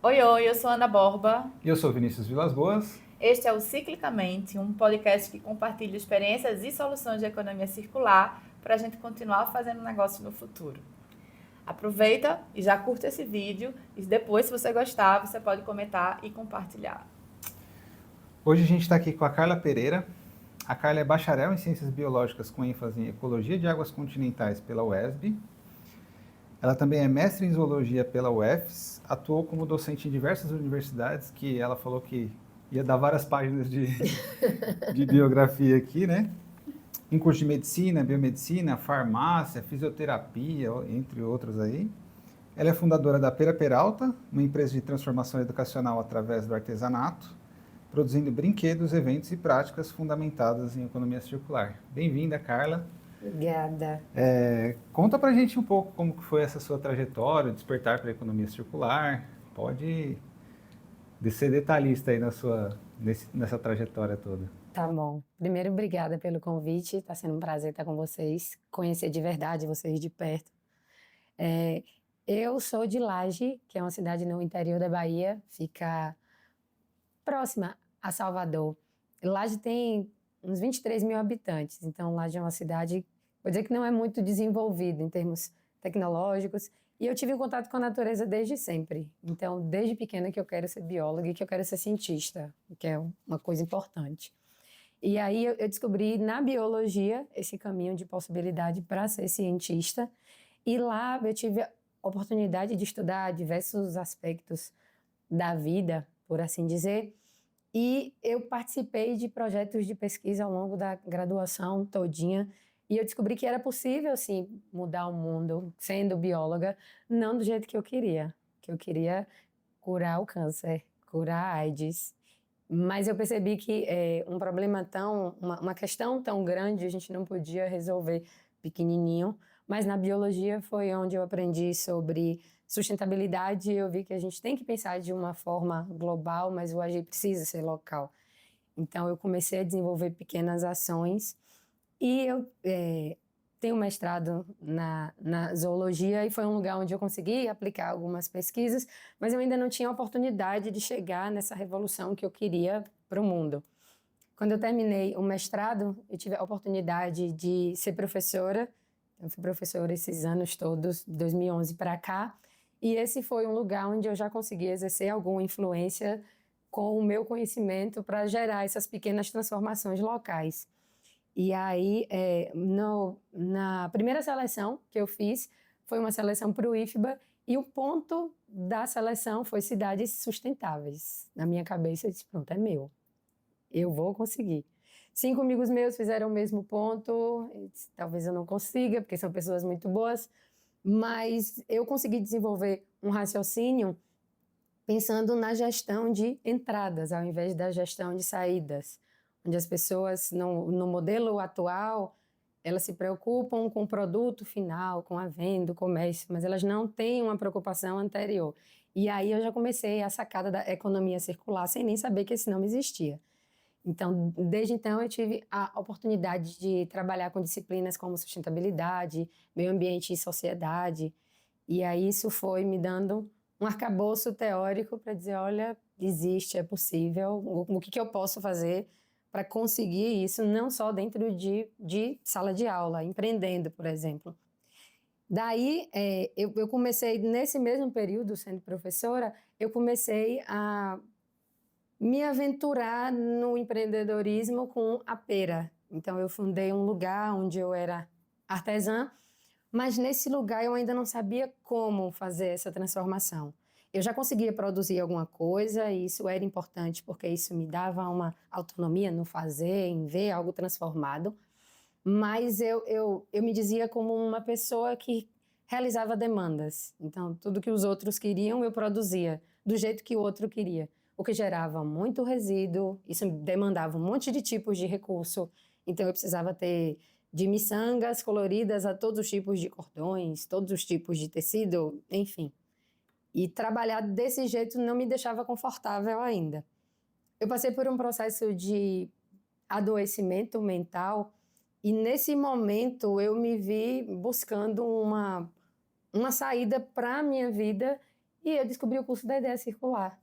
Oi, oi, eu sou Ana Borba. E eu sou Vinícius Vilas Boas. Este é o Ciclicamente, um podcast que compartilha experiências e soluções de economia circular para a gente continuar fazendo negócio no futuro. Aproveita e já curta esse vídeo e depois, se você gostar, você pode comentar e compartilhar. Hoje a gente está aqui com a Carla Pereira. A Carla é bacharel em Ciências Biológicas com ênfase em Ecologia de Águas Continentais pela UESB. Ela também é mestre em Zoologia pela UFES, atuou como docente em diversas universidades, que ela falou que ia dar várias páginas de biografia aqui, né? Em curso de medicina, biomedicina, farmácia, fisioterapia, entre outros aí. Ela é fundadora da Pera Peralta, uma empresa de transformação educacional através do artesanato, produzindo brinquedos, eventos e práticas fundamentadas em economia circular. Bem-vinda, Carla. Obrigada. Conta pra gente um pouco como que foi essa sua trajetória, despertar para a economia circular. Pode ser detalhista aí nessa trajetória toda. Tá bom. Primeiro, obrigada pelo convite. Está sendo um prazer estar com vocês, conhecer de verdade vocês de perto. Eu sou de Laje, que é uma cidade no interior da Bahia, fica próxima a Salvador. Laje tem uns 23 mil habitantes, então Laje é uma cidade, vou dizer que não é muito desenvolvida em termos tecnológicos, e eu tive um contato com a natureza desde sempre. Então, desde pequena que eu quero ser bióloga e que eu quero ser cientista, que é uma coisa importante. E aí eu descobri na biologia esse caminho de possibilidade para ser cientista, e lá eu tive a oportunidade de estudar diversos aspectos da vida, por assim dizer, e eu participei de projetos de pesquisa ao longo da graduação todinha, e eu descobri que era possível, sim, mudar o mundo sendo bióloga, não do jeito que eu queria curar o câncer, curar a AIDS. Mas eu percebi que um problema uma questão tão grande, a gente não podia resolver pequenininho, mas na biologia foi onde eu aprendi sobre sustentabilidade e eu vi que a gente tem que pensar de uma forma global, mas o agir precisa ser local. Então eu comecei a desenvolver pequenas ações e eu tenho mestrado na zoologia e foi um lugar onde eu consegui aplicar algumas pesquisas, mas eu ainda não tinha a oportunidade de chegar nessa revolução que eu queria para o mundo. Quando eu terminei o mestrado, eu tive a oportunidade de ser professora. Eu fui professora esses anos todos, de 2011 para cá, e esse foi um lugar onde eu já consegui exercer alguma influência com o meu conhecimento para gerar essas pequenas transformações locais. E aí, na primeira seleção que eu fiz, foi uma seleção para o IFBA, e o ponto da seleção foi cidades sustentáveis. Na minha cabeça, eu disse, pronto, é meu. Eu vou conseguir. 5 amigos meus fizeram o mesmo ponto, eu disse, talvez eu não consiga, porque são pessoas muito boas, mas eu consegui desenvolver um raciocínio pensando na gestão de entradas, ao invés da gestão de saídas, onde as pessoas, no modelo atual, elas se preocupam com o produto final, com a venda, o comércio, mas elas não têm uma preocupação anterior. E aí eu já comecei a sacada da economia circular, sem nem saber que esse nome existia. Então, desde então, eu tive a oportunidade de trabalhar com disciplinas como sustentabilidade, meio ambiente e sociedade, e aí isso foi me dando um arcabouço teórico para dizer, olha, existe, é possível, o que eu posso fazer para conseguir isso, não só dentro de sala de aula, empreendendo, por exemplo. Daí, eu comecei, nesse mesmo período, sendo professora, eu comecei a me aventurar no empreendedorismo com a pera. Então, eu fundei um lugar onde eu era artesã, mas nesse lugar eu ainda não sabia como fazer essa transformação. Eu já conseguia produzir alguma coisa e isso era importante porque isso me dava uma autonomia no fazer, em ver algo transformado, mas eu me dizia como uma pessoa que realizava demandas. Então, tudo que os outros queriam, eu produzia do jeito que o outro queria, o que gerava muito resíduo, isso demandava um monte de tipos de recurso, então eu precisava ter de miçangas coloridas a todos os tipos de cordões, todos os tipos de tecido, enfim. E trabalhar desse jeito não me deixava confortável ainda. Eu passei por um processo de adoecimento mental e nesse momento eu me vi buscando uma saída para a minha vida E eu descobri o curso da Ideia Circular,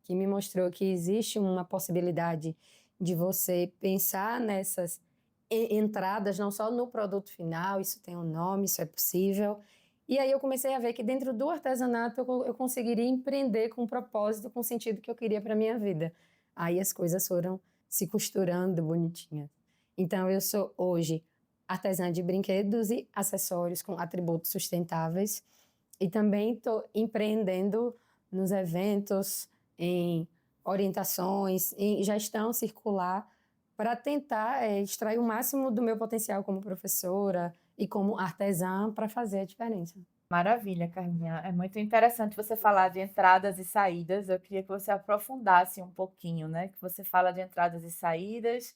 que me mostrou que existe uma possibilidade de você pensar nessas entradas, não só no produto final, isso tem um nome, isso é possível. E aí eu comecei a ver que dentro do artesanato eu conseguiria empreender com propósito, com o sentido que eu queria para minha vida. Aí as coisas foram se costurando bonitinhas. Então eu sou hoje artesã de brinquedos e acessórios com atributos sustentáveis e também estou empreendendo nos eventos, em orientações, em gestão circular, para tentar extrair o máximo do meu potencial como professora e como artesã para fazer a diferença. Maravilha, Carminha. É muito interessante você falar de entradas e saídas. Eu queria que você aprofundasse um pouquinho, né? Que você fala de entradas e saídas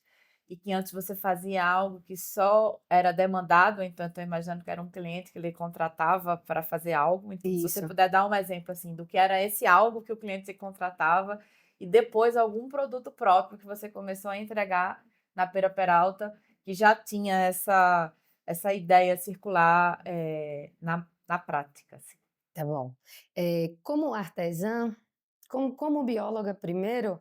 e que antes você fazia algo que só era demandado, então estou imaginando que era um cliente que lhe contratava para fazer algo. Então, se você Isso. puder dar um exemplo assim do que era esse algo que o cliente te contratava e depois algum produto próprio que você começou a entregar na Pera Peralta, que já tinha essa ideia circular na prática, assim. Tá bom. Como artesã, como bióloga primeiro,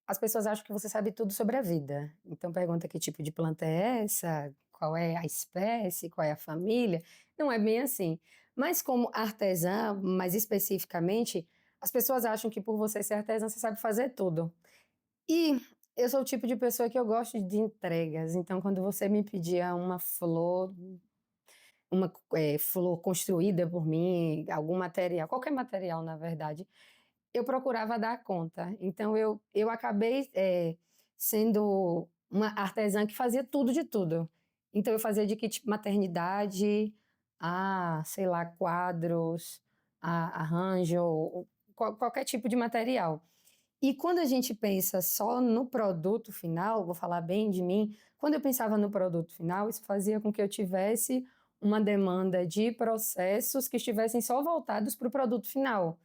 as pessoas acham que você sabe tudo sobre a vida. Então pergunta que tipo de planta é essa, qual é a espécie, qual é a família. Não é bem assim. Mas como artesã, mais especificamente, as pessoas acham que por você ser artesã, você sabe fazer tudo. E eu sou o tipo de pessoa que eu gosto de entregas. Então quando você me pedia uma flor, flor construída por mim, algum material, qualquer material, na verdade, eu procurava dar conta. Então eu acabei, sendo uma artesã que fazia tudo de tudo. Então eu fazia de kit maternidade a, sei lá, quadros, a arranjo, qualquer tipo de material. E quando a gente pensa só no produto final, vou falar bem de mim, quando eu pensava no produto final, isso fazia com que eu tivesse uma demanda de processos que estivessem só voltados para o produto final.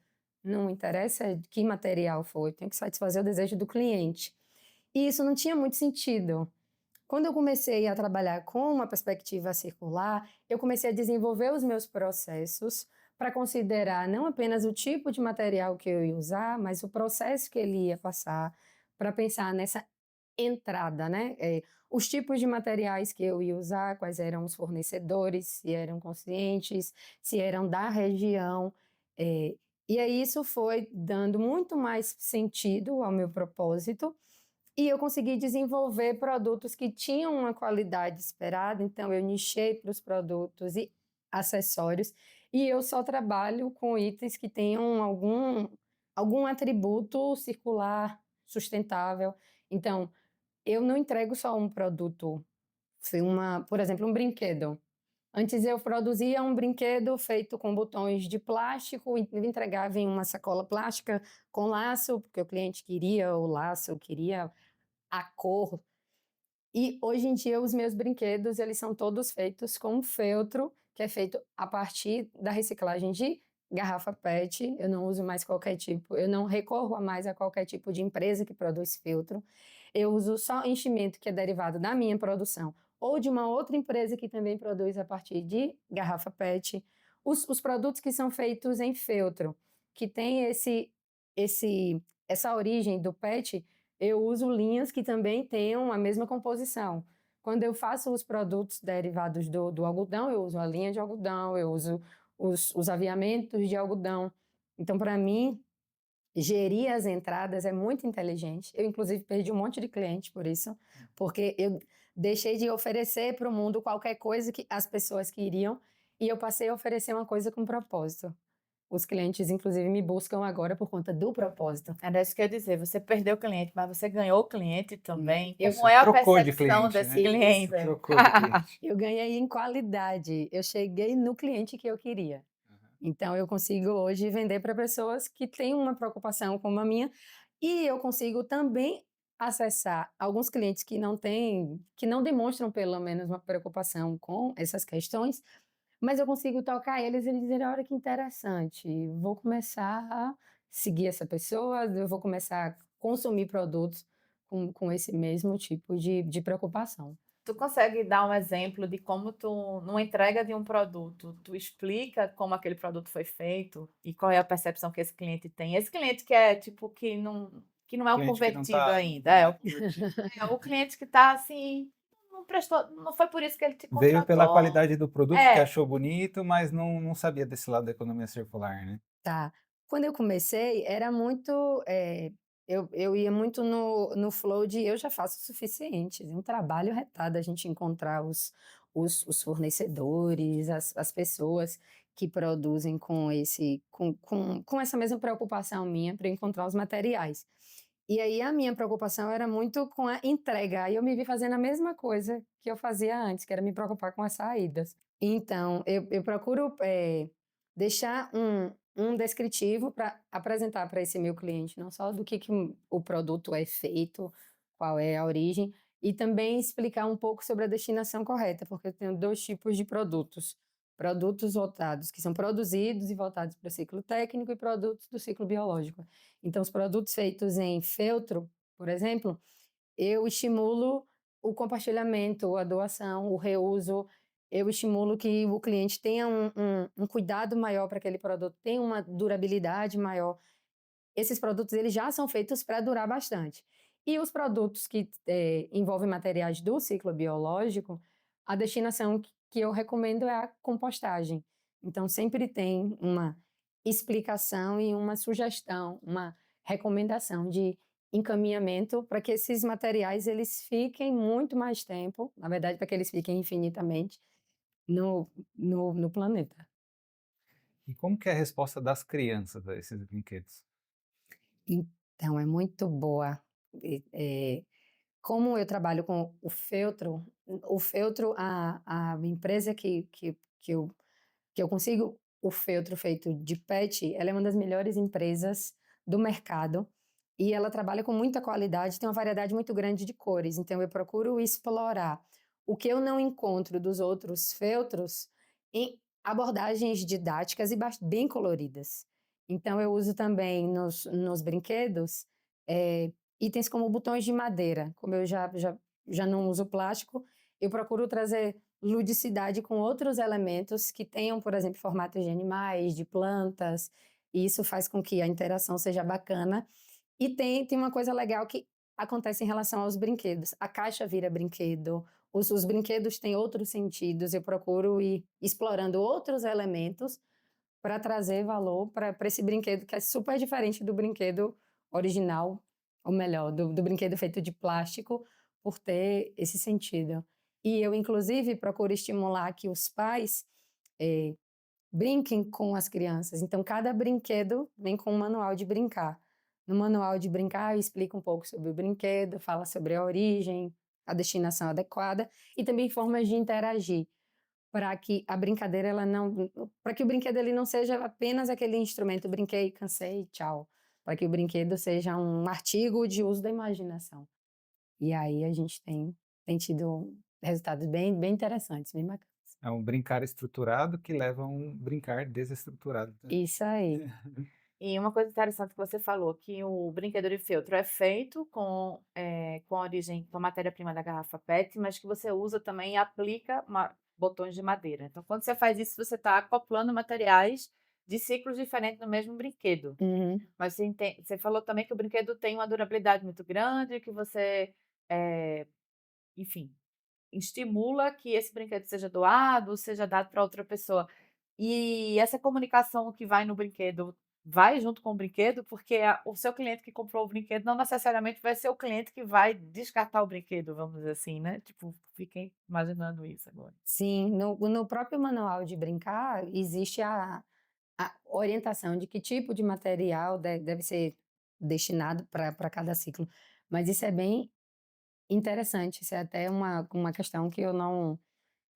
Não interessa que material foi, tem que satisfazer o desejo do cliente. E isso não tinha muito sentido. Quando eu comecei a trabalhar com uma perspectiva circular, eu comecei a desenvolver os meus processos para considerar não apenas o tipo de material que eu ia usar, mas o processo que ele ia passar, para pensar nessa entrada, né? Os tipos de materiais que eu ia usar, quais eram os fornecedores, se eram conscientes, se eram da região. eh, e aí isso foi dando muito mais sentido ao meu propósito e eu consegui desenvolver produtos que tinham uma qualidade esperada, então eu nichei para os produtos e acessórios, e eu só trabalho com itens que tenham algum atributo circular, sustentável. Então, eu não entrego só um produto, por exemplo, um brinquedo. Antes eu produzia um brinquedo feito com botões de plástico e entregava em uma sacola plástica com laço, porque o cliente queria o laço, queria a cor. E hoje em dia os meus brinquedos, eles são todos feitos com um feltro, que é feito a partir da reciclagem de garrafa PET. Eu não uso mais qualquer tipo, eu não recorro a mais a qualquer tipo de empresa que produz feltro. Eu uso só enchimento que é derivado da minha produção ou de uma outra empresa que também produz a partir de garrafa PET. Os produtos que são feitos em feltro, que tem essa origem do PET, eu uso linhas que também tenham a mesma composição. Quando eu faço os produtos derivados do algodão, eu uso a linha de algodão, eu uso os aviamentos de algodão. Então, para mim, gerir as entradas é muito inteligente. Eu, inclusive, perdi um monte de cliente por isso, porque eu deixei de oferecer para o mundo qualquer coisa que as pessoas queriam e eu passei a oferecer uma coisa com propósito. Os clientes, inclusive, me buscam agora por conta do propósito. Era isso que eu ia dizer, você perdeu o cliente, mas você ganhou o cliente também. Eu Como é a trocou de percepção cliente, desse né? cliente? Trocou de cliente. Eu ganhei em qualidade, eu cheguei no cliente que eu queria. Então eu consigo hoje vender para pessoas que têm uma preocupação como a minha e eu consigo também acessar alguns clientes que não têm, que não demonstram pelo menos uma preocupação com essas questões, mas eu consigo tocar eles e eles dizerem: olha que interessante, vou começar a seguir essa pessoa, eu vou começar a consumir produtos com esse mesmo tipo de preocupação. Tu consegue dar um exemplo de como tu, numa entrega de um produto, tu explica como aquele produto foi feito e qual é a percepção que esse cliente tem? Esse cliente que é tipo que não é o Cliente que não convertido está ainda, é o cliente que está assim, não prestou, não foi por isso que ele te veio pela contratou. qualidade do produto que É, achou bonito, mas não sabia desse lado da economia circular, né? Tá. Quando eu comecei, era muito, eu ia muito no flow de eu já faço o suficiente, é um trabalho retado a gente encontrar os fornecedores, as pessoas que produzem com esse com essa mesma preocupação minha para encontrar os materiais. E aí a minha preocupação era muito com a entrega, aí eu me vi fazendo a mesma coisa que eu fazia antes, que era me preocupar com as saídas. Então eu procuro, deixar um descritivo para apresentar para esse meu cliente, não só do que o produto é feito, qual é a origem, e também explicar um pouco sobre a destinação correta, porque eu tenho 2 tipos de produtos. Produtos voltados que são produzidos e voltados para o ciclo técnico e produtos do ciclo biológico. Então os produtos feitos em feltro, por exemplo, eu estimulo o compartilhamento, a doação, o reuso, eu estimulo que o cliente tenha um cuidado maior para aquele produto, tenha uma durabilidade maior. Esses produtos eles já são feitos para durar bastante. E os produtos que envolvem materiais do ciclo biológico, a destinação que eu recomendo é a compostagem. Então sempre tem uma explicação e uma sugestão, uma recomendação de encaminhamento para que esses materiais eles fiquem muito mais tempo, na verdade para que eles fiquem infinitamente no planeta. E como que é a resposta das crianças a esses brinquedos? Então é muito boa. Como eu trabalho com o feltro, a empresa que eu consigo o feltro feito de PET, ela é uma das melhores empresas do mercado e ela trabalha com muita qualidade, tem uma variedade muito grande de cores, então eu procuro explorar o que eu não encontro dos outros feltros em abordagens didáticas e bem coloridas. Então eu uso também nos brinquedos, itens como botões de madeira, como eu já não uso plástico, eu procuro trazer ludicidade com outros elementos que tenham, por exemplo, formatos de animais, de plantas, e isso faz com que a interação seja bacana. E tem uma coisa legal que acontece em relação aos brinquedos. A caixa vira brinquedo, os brinquedos têm outros sentidos, eu procuro ir explorando outros elementos para trazer valor para esse brinquedo que é super diferente do brinquedo original, ou melhor, do brinquedo feito de plástico, por ter esse sentido. E eu, inclusive, procuro estimular que os pais eh, brinquem com as crianças. Então, cada brinquedo vem com um manual de brincar. No manual de brincar, eu explico um pouco sobre o brinquedo, fala sobre a origem, a destinação adequada e também formas de interagir para que a brincadeira ela não para que o brinquedo ele não seja apenas aquele instrumento brinquei, cansei, tchau, para que o brinquedo seja um artigo de uso da imaginação. E aí a gente tem tido resultados bem interessantes, bem bacanas. É um brincar estruturado que leva a um brincar desestruturado, né? Isso aí. e uma coisa interessante que você falou, que o brinquedo de feltro é feito com a origem, com a matéria-prima da garrafa PET, mas que você usa também e aplica botões de madeira. Então, quando você faz isso, você está acoplando materiais de ciclos diferentes no mesmo brinquedo. Uhum. Mas você falou também que o brinquedo tem uma durabilidade muito grande, que você, enfim, estimula que esse brinquedo seja doado, seja dado para outra pessoa. E essa comunicação que vai no brinquedo, vai junto com o brinquedo, porque o seu cliente que comprou o brinquedo não necessariamente vai ser o cliente que vai descartar o brinquedo, vamos dizer assim, né? Tipo, fiquem imaginando isso agora. Sim, no próprio manual de brincar existe a orientação de que tipo de material deve ser destinado para cada ciclo, mas isso é bem interessante, isso é até uma questão que eu não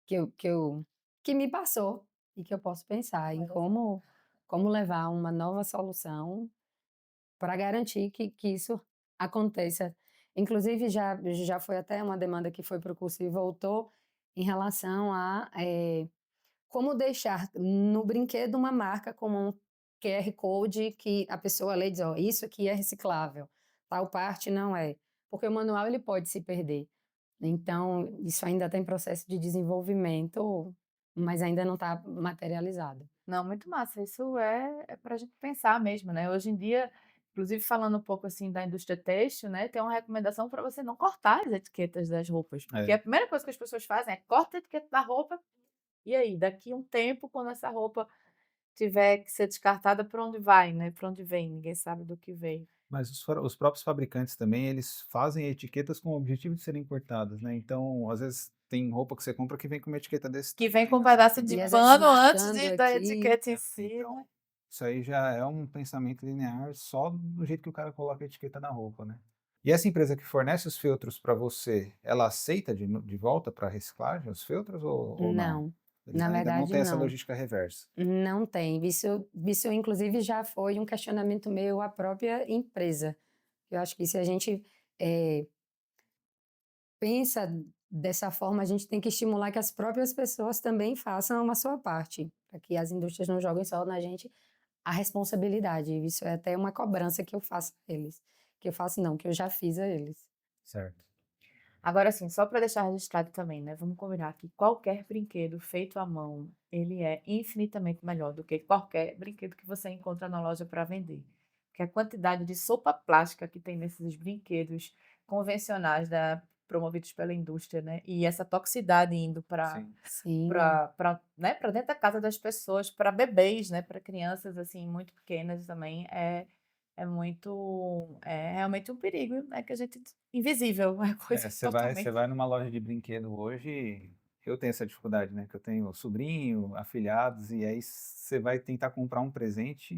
que me passou e que eu posso pensar em Olha só. como levar uma nova solução para garantir que isso aconteça. Inclusive já foi até uma demanda que foi para o curso e voltou em relação a, como deixar no brinquedo uma marca como um QR Code que a pessoa lê e diz: "Ó, isso aqui é reciclável, tal parte não é", porque o manual ele pode se perder. Então, isso ainda está em processo de desenvolvimento, mas ainda não está materializado. Não, muito massa. Isso é para a gente pensar mesmo, né? Hoje em dia, inclusive falando um pouco assim da indústria têxtil, né? Tem uma recomendação para você não cortar as etiquetas das roupas. Porque É. a primeira coisa que as pessoas fazem é corta a etiqueta da roupa, e aí, daqui um tempo, quando essa roupa tiver que ser descartada, para onde vai, né? Para onde vem? Ninguém sabe do que veio. Mas os próprios fabricantes também, eles fazem etiquetas com o objetivo de serem importadas, né? Então, às vezes tem roupa que você compra que vem com uma etiqueta desse Que vem com um tamanho, assim, pedaço de E às vezes pano antes marcando da aqui, etiqueta em si, então, né? isso aí já é um pensamento linear só do jeito que o cara coloca a etiqueta na roupa, né? E essa empresa que fornece os feltros para você, ela aceita de volta para reciclagem os feltros ou não? não, Eles na ainda não verdade têm essa não. logística reversa. Não tem. Isso inclusive já foi um questionamento meu à própria empresa. Eu acho que se a gente pensa dessa forma, a gente tem que estimular que as próprias pessoas também façam a sua parte, para que as indústrias não joguem só na gente a responsabilidade. Isso é até uma cobrança que eu faço a eles. Que eu faço não, que eu já fiz a eles. Certo. Agora, assim, só para deixar registrado também, né? Vamos combinar que qualquer brinquedo feito à mão, ele é infinitamente melhor do que qualquer brinquedo que você encontra na loja para vender. Porque a quantidade de sopa plástica que tem nesses brinquedos convencionais promovidos pela indústria, né? E essa toxicidade indo para Sim. Sim, né, para dentro da casa das pessoas, para bebês, né, para crianças assim muito pequenas também é realmente um perigo, né, que a gente invisível, é coisa Você totalmente. vai numa loja de brinquedo hoje, eu tenho essa dificuldade, né? Que eu tenho sobrinho, afilhados, e aí você vai tentar comprar um presente,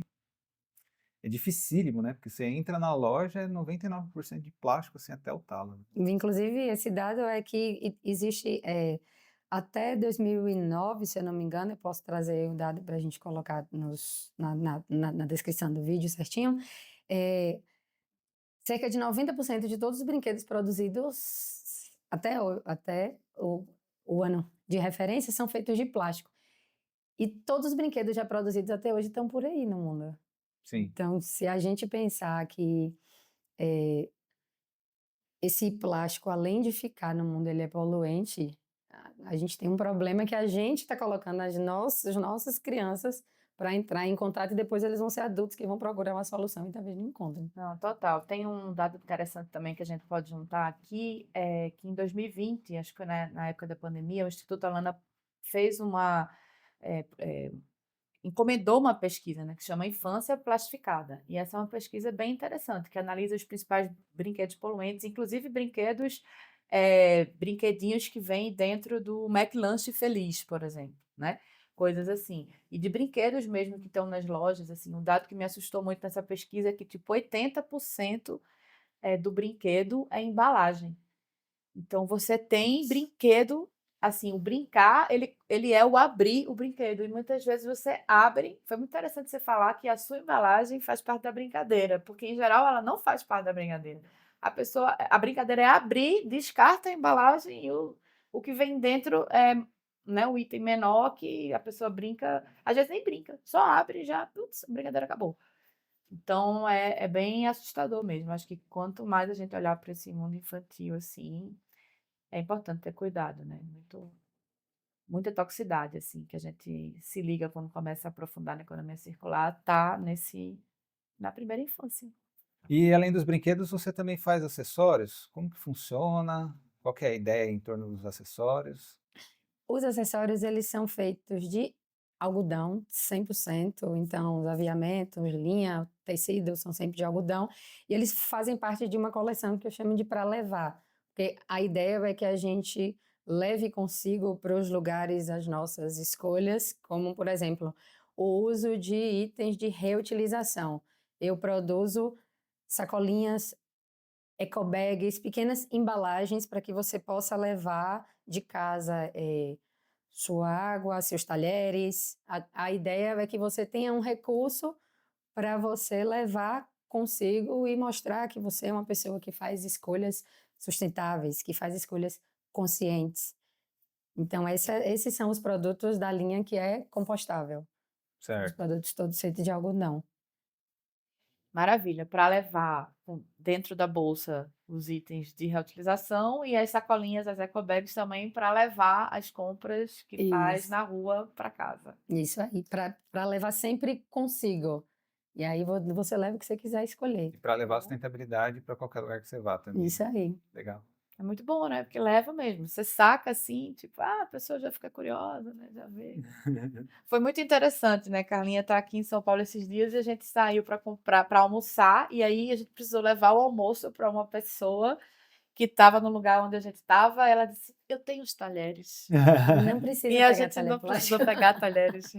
é dificílimo, né? Porque você entra na loja, é 99% de plástico, assim, até o talo. inclusive esse dado é que existe até 2009, se eu não me engano, eu posso trazer o dado para a gente colocar na descrição do vídeo certinho. É, cerca de 90% de todos os brinquedos produzidos até o ano de referência são feitos de plástico. E todos os brinquedos já produzidos até hoje estão por aí no mundo. Sim. Então, se a gente pensar que esse plástico, além de ficar no mundo, ele é poluente, a gente tem um problema que a gente está colocando as nossas crianças para entrar em contato e depois eles vão ser adultos que vão procurar uma solução e talvez não encontrem. Não, total. Tem um dado interessante também que a gente pode juntar aqui, é que em 2020, acho que foi na época da pandemia, o Instituto Alana fez eh, eh, encomendou uma pesquisa, né, que chama Infância Plastificada. E essa é uma pesquisa bem interessante, que analisa os principais brinquedos poluentes, inclusive brinquedinhos que vêm dentro do McLanche Feliz, por exemplo, né? Coisas assim. E de brinquedos mesmo que estão nas lojas, assim, um dado que me assustou muito nessa pesquisa é que, tipo, 80% do brinquedo é embalagem. Então você tem brinquedo, assim, o brincar, ele é o abrir o brinquedo. E muitas vezes você abre. Foi muito interessante você falar que a sua embalagem faz parte da brincadeira, porque em geral ela não faz parte da brincadeira. A brincadeira é abrir, descarta a embalagem e o que vem dentro é, né, o item menor que a pessoa brinca, às vezes nem brinca, só abre e já, putz, a brincadeira acabou. Então é bem assustador mesmo. Acho que quanto mais a gente olhar para esse mundo infantil assim, é importante ter cuidado, né? Muita toxicidade, assim, que a gente se liga quando começa a aprofundar na economia circular, tá na primeira infância. E além dos brinquedos, você também faz acessórios? Como que funciona? Qual que é a ideia em torno dos acessórios? Os acessórios, eles são feitos de algodão, 100%, então os aviamentos, linha, tecido são sempre de algodão, e eles fazem parte de uma coleção que eu chamo de para levar, porque a ideia é que a gente leve consigo para os lugares as nossas escolhas, como, por exemplo, o uso de itens de reutilização. Eu produzo sacolinhas, ecobags, pequenas embalagens para que você possa levar de casa sua água, seus talheres. A ideia é que você tenha um recurso para você levar consigo e mostrar que você é uma pessoa que faz escolhas sustentáveis, que faz escolhas conscientes. Então, esses são os produtos da linha que é compostável. Os Certo. produtos todos feitos de algodão. Maravilha, para levar dentro da bolsa os itens de reutilização e as sacolinhas, as ecobags também para levar as compras que faz Isso, na rua para casa. isso aí, para levar sempre consigo. E aí você leva o que você quiser escolher. E para levar a sustentabilidade para qualquer lugar que você vá também, Isso né? aí. Legal. É muito bom, né? Porque leva mesmo. Você saca assim, tipo, a pessoa já fica curiosa, né? Já vê. Foi muito interessante, né? Carlinha tá aqui em São Paulo esses dias e a gente saiu para comprar, para almoçar, e aí a gente precisou levar o almoço para uma pessoa que estava no lugar onde a gente estava. Ela disse: Eu tenho os talheres. Não E precisa a pegar gente talher não precisou plástico. pegar talheres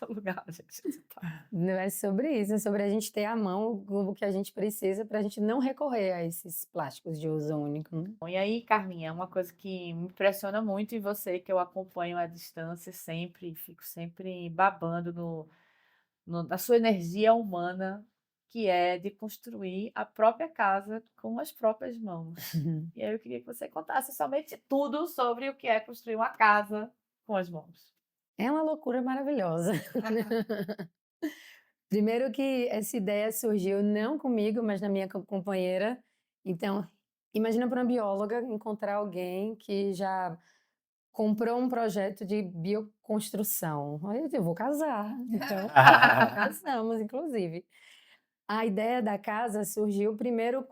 no lugar onde a gente estava. Não é sobre isso, é sobre a gente ter à mão o que a gente precisa para a gente não recorrer a esses plásticos de uso único, né? E aí, Carlinha, uma coisa que me impressiona muito em você, que eu acompanho à distância sempre, fico sempre babando na sua energia humana, que é de construir a própria casa com as próprias mãos. E aí eu queria que você contasse somente tudo sobre o que é construir uma casa com as mãos. É uma loucura maravilhosa. Primeiro que essa ideia surgiu não comigo, mas na minha companheira. Então, imagina para uma bióloga encontrar alguém que já comprou um projeto de bioconstrução. Aí eu vou casar. Então, casamos, inclusive. A ideia da casa surgiu primeiro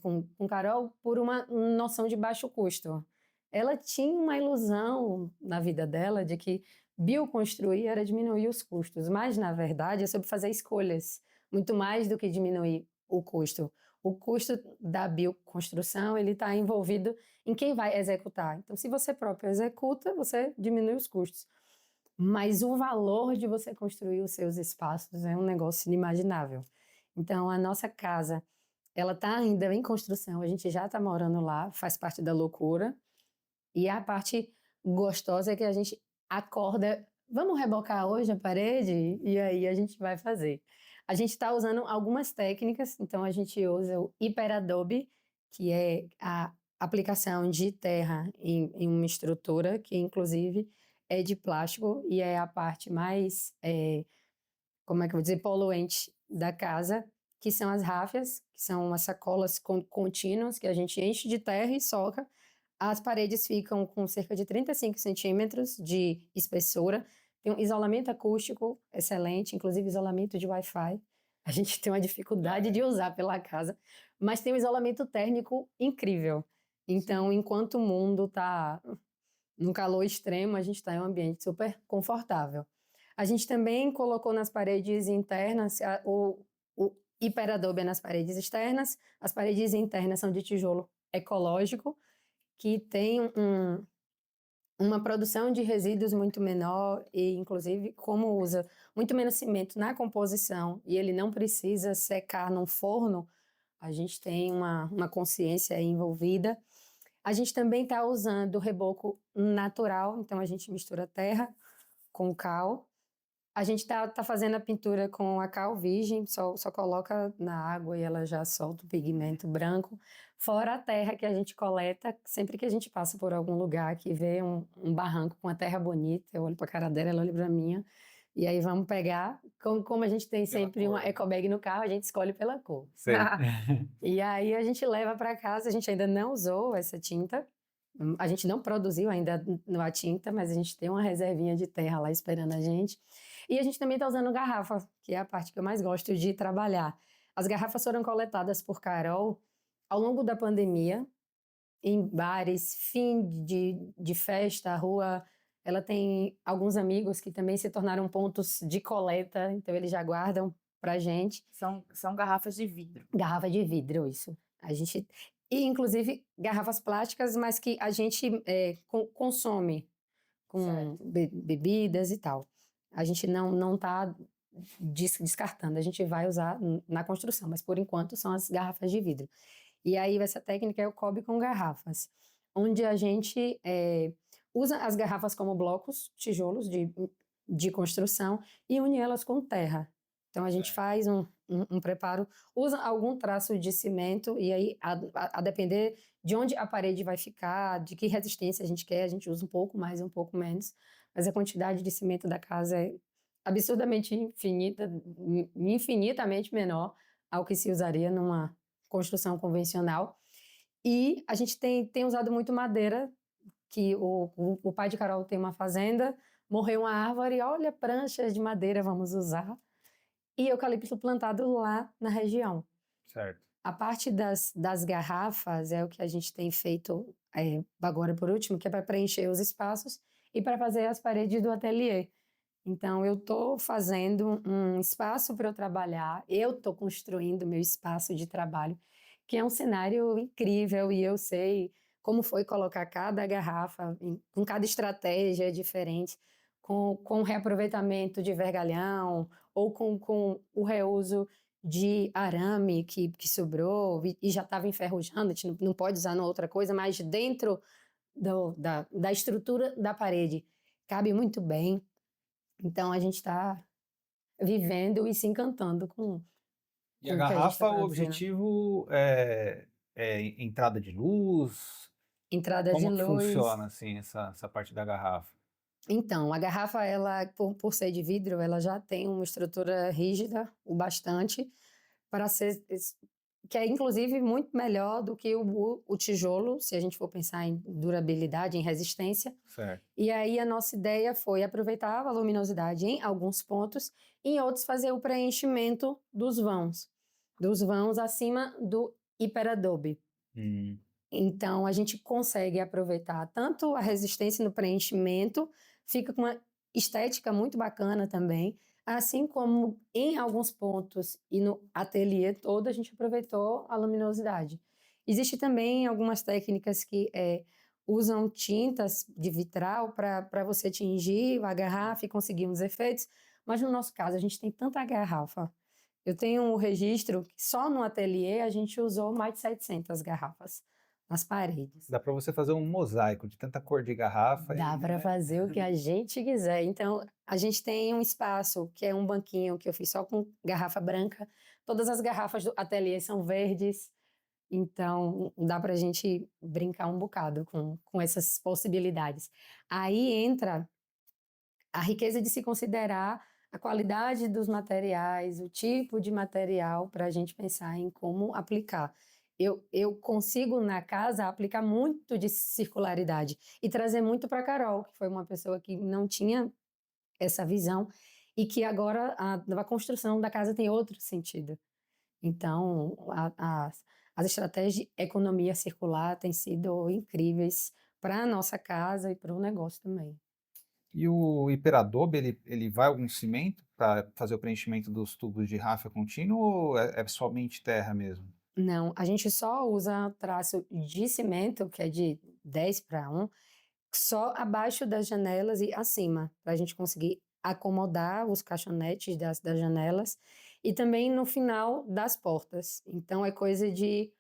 com Carol por uma noção de baixo custo. Ela tinha uma ilusão na vida dela de que bioconstruir era diminuir os custos, mas na verdade é sobre fazer escolhas, muito mais do que diminuir o custo. O custo da bioconstrução ele está envolvido em quem vai executar. Então, se você próprio executa, você diminui os custos. Mas o valor de você construir os seus espaços é um negócio inimaginável. Então, a nossa casa, ela está ainda em construção, a gente já está morando lá, faz parte da loucura. E a parte gostosa é que a gente acorda, vamos rebocar hoje a parede? E aí a gente vai fazer. A gente está usando algumas técnicas, então a gente usa o HiperAdobe, que é a aplicação de terra em uma estrutura, que inclusive é de plástico e é a parte mais como é que eu vou dizer, poluente da casa, que são as ráfias, que são as sacolas contínuas que a gente enche de terra e soca. As paredes ficam com cerca de 35 centímetros de espessura. Tem um isolamento acústico excelente, inclusive isolamento de Wi-Fi. A gente tem uma dificuldade de usar pela casa, mas tem um isolamento térmico incrível. Então, enquanto o mundo está num calor extremo, a gente está em um ambiente super confortável. A gente também colocou nas paredes internas o hiperadobe nas paredes externas. As paredes internas são de tijolo ecológico, que tem uma produção de resíduos muito menor e, inclusive, como usa muito menos cimento na composição e ele não precisa secar num forno, a gente tem uma consciência aí envolvida. A gente também está usando reboco natural, então a gente mistura terra com cal. A gente tá fazendo a pintura com a cal virgem, só coloca na água e ela já solta o pigmento branco. Fora a terra que a gente coleta, sempre que a gente passa por algum lugar que vê um barranco com a terra bonita, eu olho para a cara dela, ela olha para a minha, e aí vamos pegar. Como a gente tem Pela sempre uma cor, né? ecobag no carro, a gente escolhe pela cor. Sei. E aí a gente leva para casa, a gente ainda não usou essa tinta, a gente não produziu ainda a tinta, mas a gente tem uma reservinha de terra lá esperando a gente. E a gente também está usando garrafa, que é a parte que eu mais gosto de trabalhar. As garrafas foram coletadas por Carol ao longo da pandemia, em bares, fim de festa, rua. Ela tem alguns amigos que também se tornaram pontos de coleta, então eles já guardam para gente. São garrafas de vidro. Garrafa de vidro, isso. A gente e inclusive garrafas plásticas, mas que a gente consome com bebidas e tal. A gente não está descartando, a gente vai usar na construção, mas por enquanto são as garrafas de vidro. E aí essa técnica é o cobre com garrafas, onde a gente usa as garrafas como blocos, tijolos de construção e une elas com terra. Então a gente faz um preparo, usa algum traço de cimento e aí a depender de onde a parede vai ficar, de que resistência a gente quer, a gente usa um pouco mais, um pouco menos, mas a quantidade de cimento da casa é absurdamente infinitamente menor ao que se usaria numa construção convencional. E a gente tem usado muito madeira, que o pai de Carol tem uma fazenda, morreu uma árvore, olha, pranchas de madeira, vamos usar. E eucalipto plantado lá na região. Certo. A parte das garrafas é o que a gente tem feito agora por último, que é para preencher os espaços e para fazer as paredes do ateliê. Então, eu estou fazendo um espaço para eu trabalhar, eu estou construindo meu espaço de trabalho, que é um cenário incrível e eu sei como foi colocar cada garrafa, com cada estratégia diferente, com reaproveitamento de vergalhão ou com o reuso de arame que sobrou e já estava enferrujando, a gente não pode usar na outra coisa, mas dentro da estrutura da parede cabe muito bem. Então a gente está vivendo e se encantando E a com o que a gente está garrafa, o produzindo. objetivo é entrada de luz? Entrada de Como que luz. funciona, assim, essa parte da garrafa? Então, a garrafa, ela, por ser de vidro, ela já tem uma estrutura rígida o bastante para ser, que é inclusive muito melhor do que o tijolo, se a gente for pensar em durabilidade, em resistência. Certo. E aí a nossa ideia foi aproveitar a luminosidade em alguns pontos e em outros fazer o preenchimento dos vãos acima do hiperadobe. Então, a gente consegue aproveitar tanto a resistência no preenchimento, fica com uma estética muito bacana também, assim como em alguns pontos e no ateliê todo, a gente aproveitou a luminosidade. Existe também algumas técnicas que usam tintas de vitral para você tingir a garrafa e conseguir uns efeitos, mas no nosso caso, a gente tem tanta garrafa. Eu tenho um registro que só no ateliê a gente usou mais de 700 garrafas nas paredes. Dá para você fazer um mosaico de tanta cor de garrafa. Dá para fazer o que a gente quiser. Então, a gente tem um espaço que é um banquinho que eu fiz só com garrafa branca. Todas as garrafas do ateliê são verdes. Então, dá para a gente brincar um bocado com essas possibilidades. Aí entra a riqueza de se considerar a qualidade dos materiais, o tipo de material para a gente pensar em como aplicar. Eu consigo na casa aplicar muito de circularidade e trazer muito para a Carol, que foi uma pessoa que não tinha essa visão e que agora a construção da casa tem outro sentido. Então, as estratégias de economia circular têm sido incríveis para a nossa casa e para o negócio também. E o hiperadobe, ele vai algum cimento para fazer o preenchimento dos tubos de ráfia contínuo ou é somente terra mesmo? Não, a gente só usa traço de cimento, que é de 10:1, só abaixo das janelas e acima, para a gente conseguir acomodar os caixonetes das janelas e também no final das portas. Então é coisa de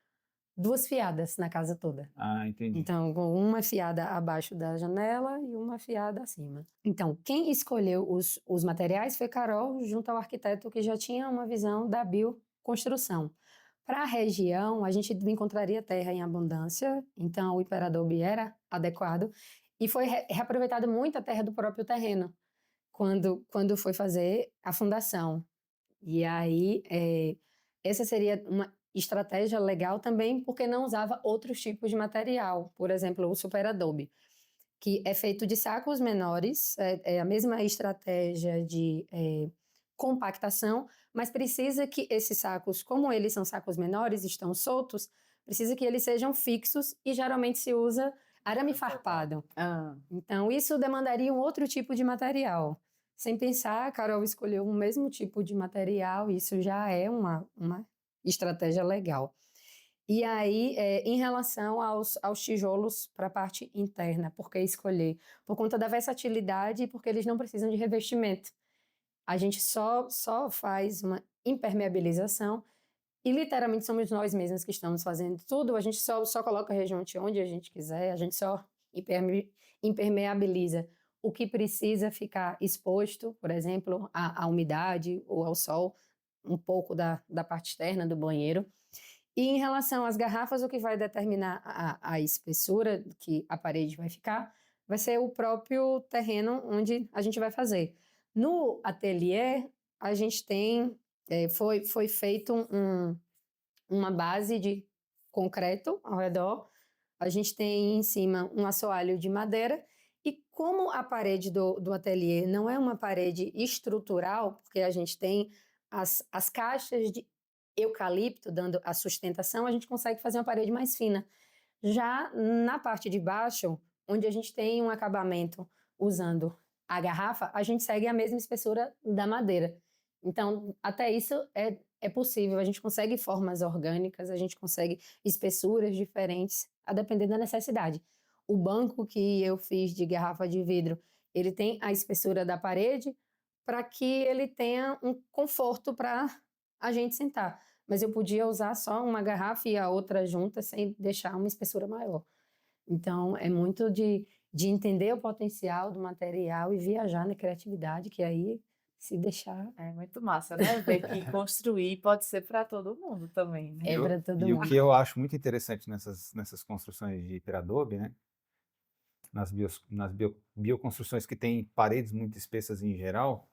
2 fiadas na casa toda. Ah, entendi. Então, com uma fiada abaixo da janela e uma fiada acima. Então, quem escolheu os materiais foi Carol, junto ao arquiteto que já tinha uma visão da bioconstrução. Para a região, a gente encontraria terra em abundância, então o hiperadobe era adequado e foi reaproveitado muito a terra do próprio terreno quando foi fazer a fundação. E aí, essa seria uma estratégia legal também, porque não usava outros tipos de material, por exemplo, o superadobe, que é feito de sacos menores, é a mesma estratégia de compactação, mas precisa que esses sacos, como eles são sacos menores, estão soltos, precisa que eles sejam fixos e geralmente se usa arame farpado. Então, isso demandaria um outro tipo de material. Sem pensar, a Carol escolheu o mesmo tipo de material, isso já é uma estratégia legal. E aí, em relação aos tijolos para a parte interna, por que escolher? Por conta da versatilidade e porque eles não precisam de revestimento. A gente só faz uma impermeabilização e literalmente somos nós mesmos que estamos fazendo tudo. A gente só coloca rejunte onde a gente quiser, a gente só impermeabiliza o que precisa ficar exposto, por exemplo, à umidade ou ao sol, um pouco da parte externa do banheiro. E em relação às garrafas, o que vai determinar a espessura que a parede vai ficar vai ser o próprio terreno onde a gente vai fazer. No ateliê, a gente tem Foi feito uma base de concreto ao redor. A gente tem em cima um assoalho de madeira. E como a parede do ateliê não é uma parede estrutural, porque a gente tem as caixas de eucalipto dando a sustentação, a gente consegue fazer uma parede mais fina. Já na parte de baixo, onde a gente tem um acabamento usando a garrafa, a gente segue a mesma espessura da madeira. Então, até isso é possível. A gente consegue formas orgânicas, a gente consegue espessuras diferentes, a depender da necessidade. O banco que eu fiz de garrafa de vidro, ele tem a espessura da parede para que ele tenha um conforto para a gente sentar. Mas eu podia usar só uma garrafa e a outra junta sem deixar uma espessura maior. Então, é muito de entender o potencial do material e viajar na criatividade, que aí, se deixar, É muito massa, né? Ver que construir pode ser para todo mundo também, né? é para todo E o mundo. que eu acho muito interessante nessas construções de hiperadobe, né? Nas bioconstruções que têm paredes muito espessas em geral,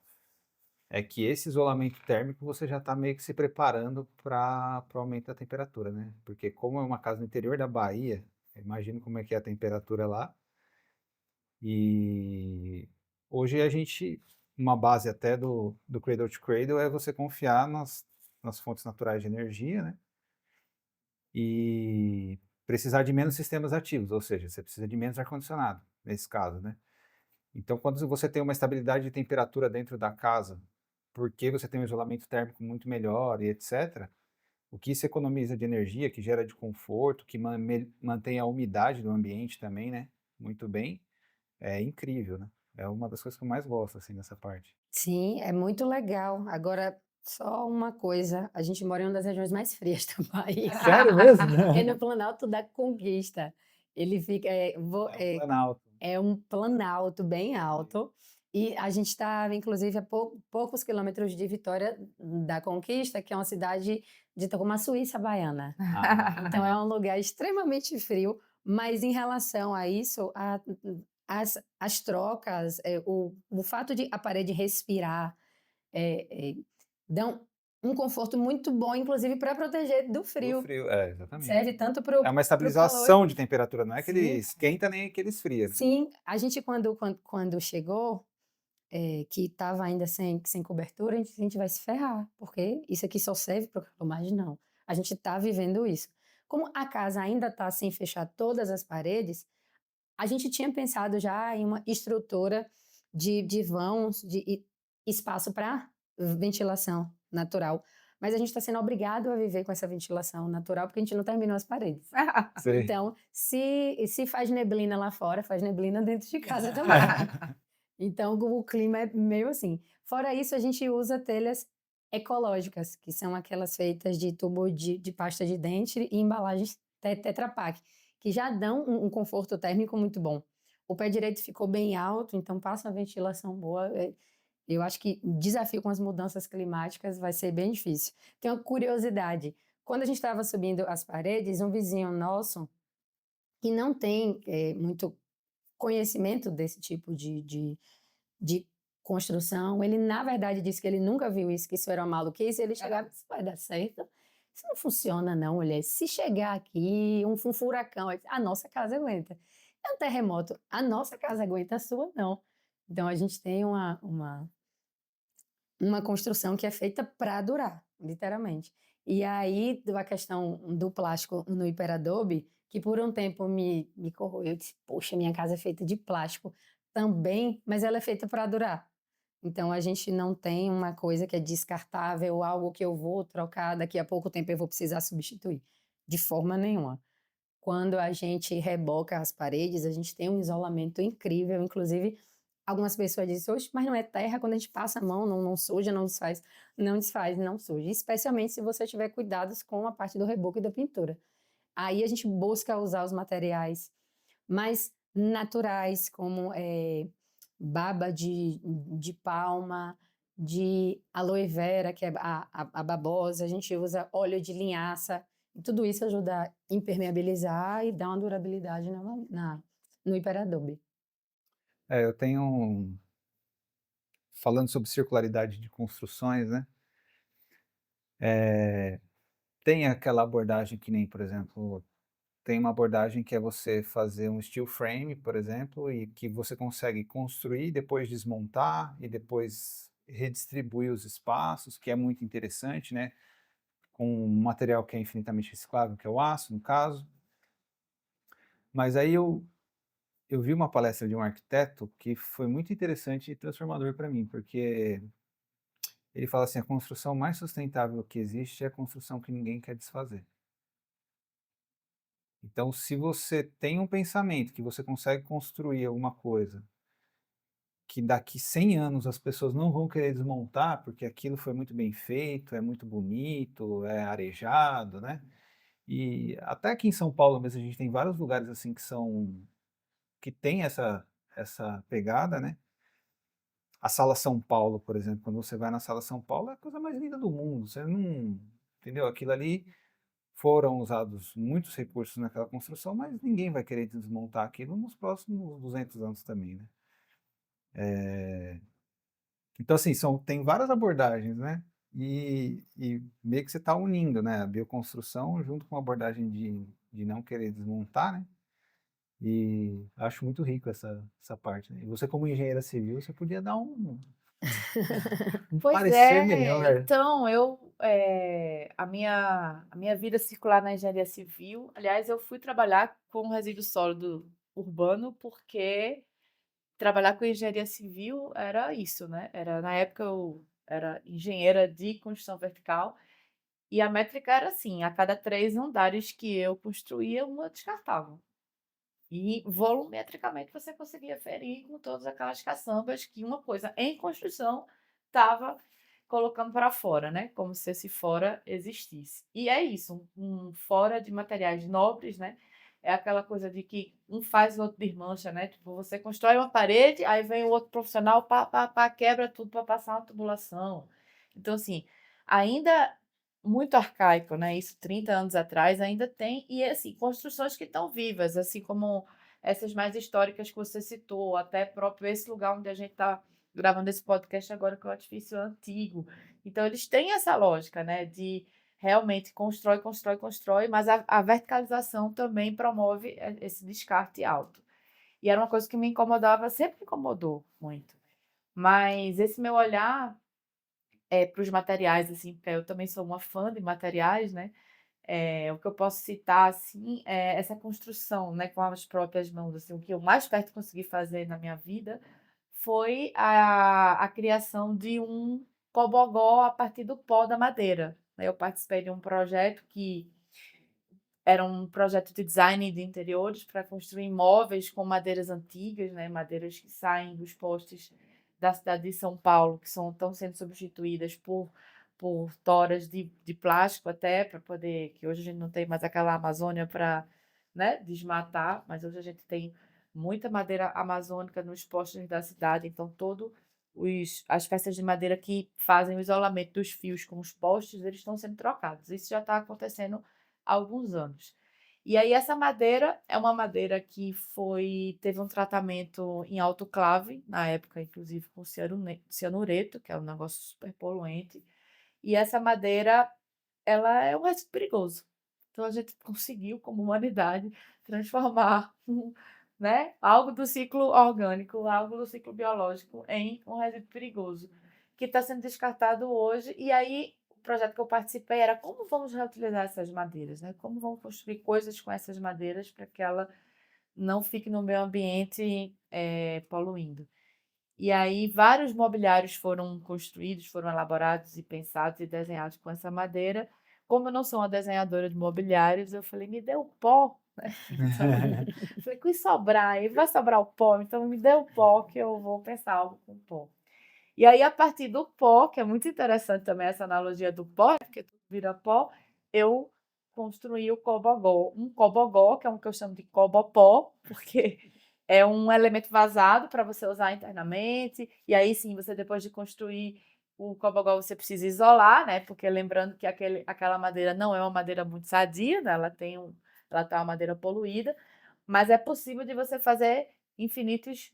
é que esse isolamento térmico você já está meio que se preparando para o aumento da temperatura, né? Porque como é uma casa no interior da Bahia, imagino como é que é a temperatura lá. E hoje uma base até do Cradle to Cradle é você confiar nas fontes naturais de energia, né? E precisar de menos sistemas ativos, ou seja, você precisa de menos ar-condicionado, nesse caso, né? Então, quando você tem uma estabilidade de temperatura dentro da casa, porque você tem um isolamento térmico muito melhor e etc., o que isso economiza de energia, que gera de conforto, que mantém a umidade do ambiente também, né? Muito bem, é incrível, né? É uma das coisas que eu mais gosto, assim, dessa parte. Sim, é muito legal. Agora, só uma coisa, a gente mora em uma das regiões mais frias da Bahia. Sério mesmo? É no Planalto da Conquista. Ele fica, É um planalto. é um planalto bem alto. E a gente está, inclusive, a poucos quilômetros de Vitória da Conquista, que é uma cidade dita como a Suíça baiana. Então, é um lugar extremamente frio, mas em relação a isso, as trocas, o fato de a parede respirar, dão um conforto muito bom, inclusive para proteger do Do frio. frio, exatamente. Serve tanto para É uma o calor. estabilização de temperatura, não é que ele Sim. esquenta nem que ele esfria, né? Sim, a gente quando chegou, que estava ainda sem cobertura, a gente vai se ferrar, porque isso aqui só serve para o calor, mas não. A gente está vivendo isso. Como a casa ainda está sem fechar todas as paredes, a gente tinha pensado já em uma estrutura de vãos, espaço para ventilação natural. Mas a gente está sendo obrigado a viver com essa ventilação natural porque a gente não terminou as paredes. Sei. Então, se faz neblina lá fora, faz neblina dentro de casa também. Então, o clima é meio assim. Fora isso, a gente usa telhas ecológicas, que são aquelas feitas de tubo de pasta de dente e embalagens Tetra Pak, que já dão um conforto térmico muito bom. O pé direito ficou bem alto, então passa uma ventilação boa. Eu acho que o desafio com as mudanças climáticas vai ser bem difícil. Tenho uma curiosidade. Quando a gente estava subindo as paredes, um vizinho nosso, que não tem muito conhecimento desse tipo de construção, ele na verdade disse que ele nunca viu isso, que isso era uma maluquice, ele chegava e disse, vai dar certo? Isso não funciona não, mulher. Se chegar aqui um furacão, a nossa casa aguenta. É um terremoto, a nossa casa aguenta, a sua não. Então a gente tem uma construção que é feita para durar, literalmente. E aí, a questão do plástico no hiperadobe, que por um tempo me corroeu, eu disse, poxa, minha casa é feita de plástico também, mas ela é feita para durar. Então, a gente não tem uma coisa que é descartável, algo que eu vou trocar, daqui a pouco tempo eu vou precisar substituir. De forma nenhuma. Quando a gente reboca as paredes, a gente tem um isolamento incrível, inclusive algumas pessoas dizem, oxe, mas não é terra, quando a gente passa a mão, não suja, não desfaz. Não desfaz, não suja. Especialmente se você tiver cuidados com a parte do reboco e da pintura. Aí a gente busca usar os materiais mais naturais, como baba de palma, de aloe vera, que é a babosa, a gente usa óleo de linhaça, e tudo isso ajuda a impermeabilizar e dar uma durabilidade no hiperadobe. Eu tenho falando sobre circularidade de construções, né? Tem aquela abordagem que nem, por exemplo, tem uma abordagem que é você fazer um steel frame, por exemplo, e que você consegue construir, depois desmontar e depois redistribuir os espaços, que é muito interessante, né? Com um material que é infinitamente reciclável, que é o aço, no caso. Mas aí eu vi uma palestra de um arquiteto que foi muito interessante e transformador para mim, porque ele fala assim: a construção mais sustentável que existe é a construção que ninguém quer desfazer. Então, se você tem um pensamento que você consegue construir alguma coisa que daqui 100 anos as pessoas não vão querer desmontar, porque aquilo foi muito bem feito, é muito bonito, é arejado, né? E até aqui em São Paulo mesmo a gente tem vários lugares assim que tem essa pegada, né? A Sala São Paulo, por exemplo, quando você vai na Sala São Paulo, é a coisa mais linda do mundo. Você não, entendeu? Aquilo ali foram usados muitos recursos naquela construção, mas ninguém vai querer desmontar aquilo nos próximos 200 anos também, né? Então, assim, tem várias abordagens, né? E meio que você está unindo, né? A bioconstrução junto com a abordagem de não querer desmontar, né? E acho muito rico essa parte, né? E você, como engenheira civil, você podia dar um Pois parecer é, melhor. então a minha vida circular na engenharia civil, aliás, eu fui trabalhar com resíduo sólido urbano porque trabalhar com engenharia civil era isso, né? Na época eu era engenheira de construção vertical e a métrica era assim, a cada 3 andares que eu construía, uma eu descartava. E volumetricamente você conseguia ferir com todas aquelas caçambas que uma coisa em construção estava colocando para fora, né? Como se esse fora existisse. E é isso, um fora de materiais nobres, né? É aquela coisa de que um faz o outro desmancha, né? Tipo, você constrói uma parede, aí vem o outro profissional, pá, pá, pá, quebra tudo para passar uma tubulação. Então, assim, ainda muito arcaico, né? Isso 30 anos atrás ainda tem, e assim, construções que estão vivas, assim como essas mais históricas que você citou, até próprio esse lugar onde a gente está gravando esse podcast agora, que é o edifício antigo. Então, eles têm essa lógica, né? De realmente constrói, constrói, constrói, mas a verticalização também promove esse descarte alto. E era uma coisa que me incomodava, sempre me incomodou muito. Mas esse meu olhar para os materiais, assim, porque eu também sou uma fã de materiais, né? O que eu posso citar, assim, é essa construção, né, com as próprias mãos, assim, o que eu mais perto consegui fazer na minha vida foi a criação de um cobogó a partir do pó da madeira, né. Eu participei de um projeto que era um projeto de design de interiores para construir móveis com madeiras antigas, né, madeiras que saem dos postes da cidade de São Paulo, que estão sendo substituídas por toras de plástico até, para poder, que hoje a gente não tem mais aquela Amazônia para, né, desmatar, mas hoje a gente tem muita madeira amazônica nos postes da cidade, então as peças de madeira que fazem o isolamento dos fios com os postes, eles estão sendo trocados. Isso já está acontecendo há alguns anos. E aí essa madeira é uma madeira que teve um tratamento em autoclave, na época inclusive com cianureto, que é um negócio super poluente, e essa madeira, ela é um resíduo perigoso. Então a gente conseguiu, como humanidade, transformar né, algo do ciclo orgânico, algo do ciclo biológico em um resíduo perigoso, que está sendo descartado hoje. E aí o projeto que eu participei era como vamos reutilizar essas madeiras, né? Como vamos construir coisas com essas madeiras para que ela não fique no meio ambiente poluindo. E aí vários mobiliários foram construídos, foram elaborados e pensados e desenhados com essa madeira. Como eu não sou uma desenhadora de mobiliários, eu falei, me dê o pó, né? Então, eu falei, que sobrar, aí vai sobrar o pó, então me dê o pó que eu vou pensar algo com pó. E aí, a partir do pó, que é muito interessante também essa analogia do pó, né, porque tudo vira pó, eu construí o cobogó. Um cobogó, que é um que eu chamo de cobopó, porque é um elemento vazado para você usar internamente. E aí sim, você depois de construir o cobogó, você precisa isolar, né? Porque lembrando que aquela madeira não é uma madeira muito sadia, né? Ela tá uma madeira poluída, mas é possível de você fazer infinitos,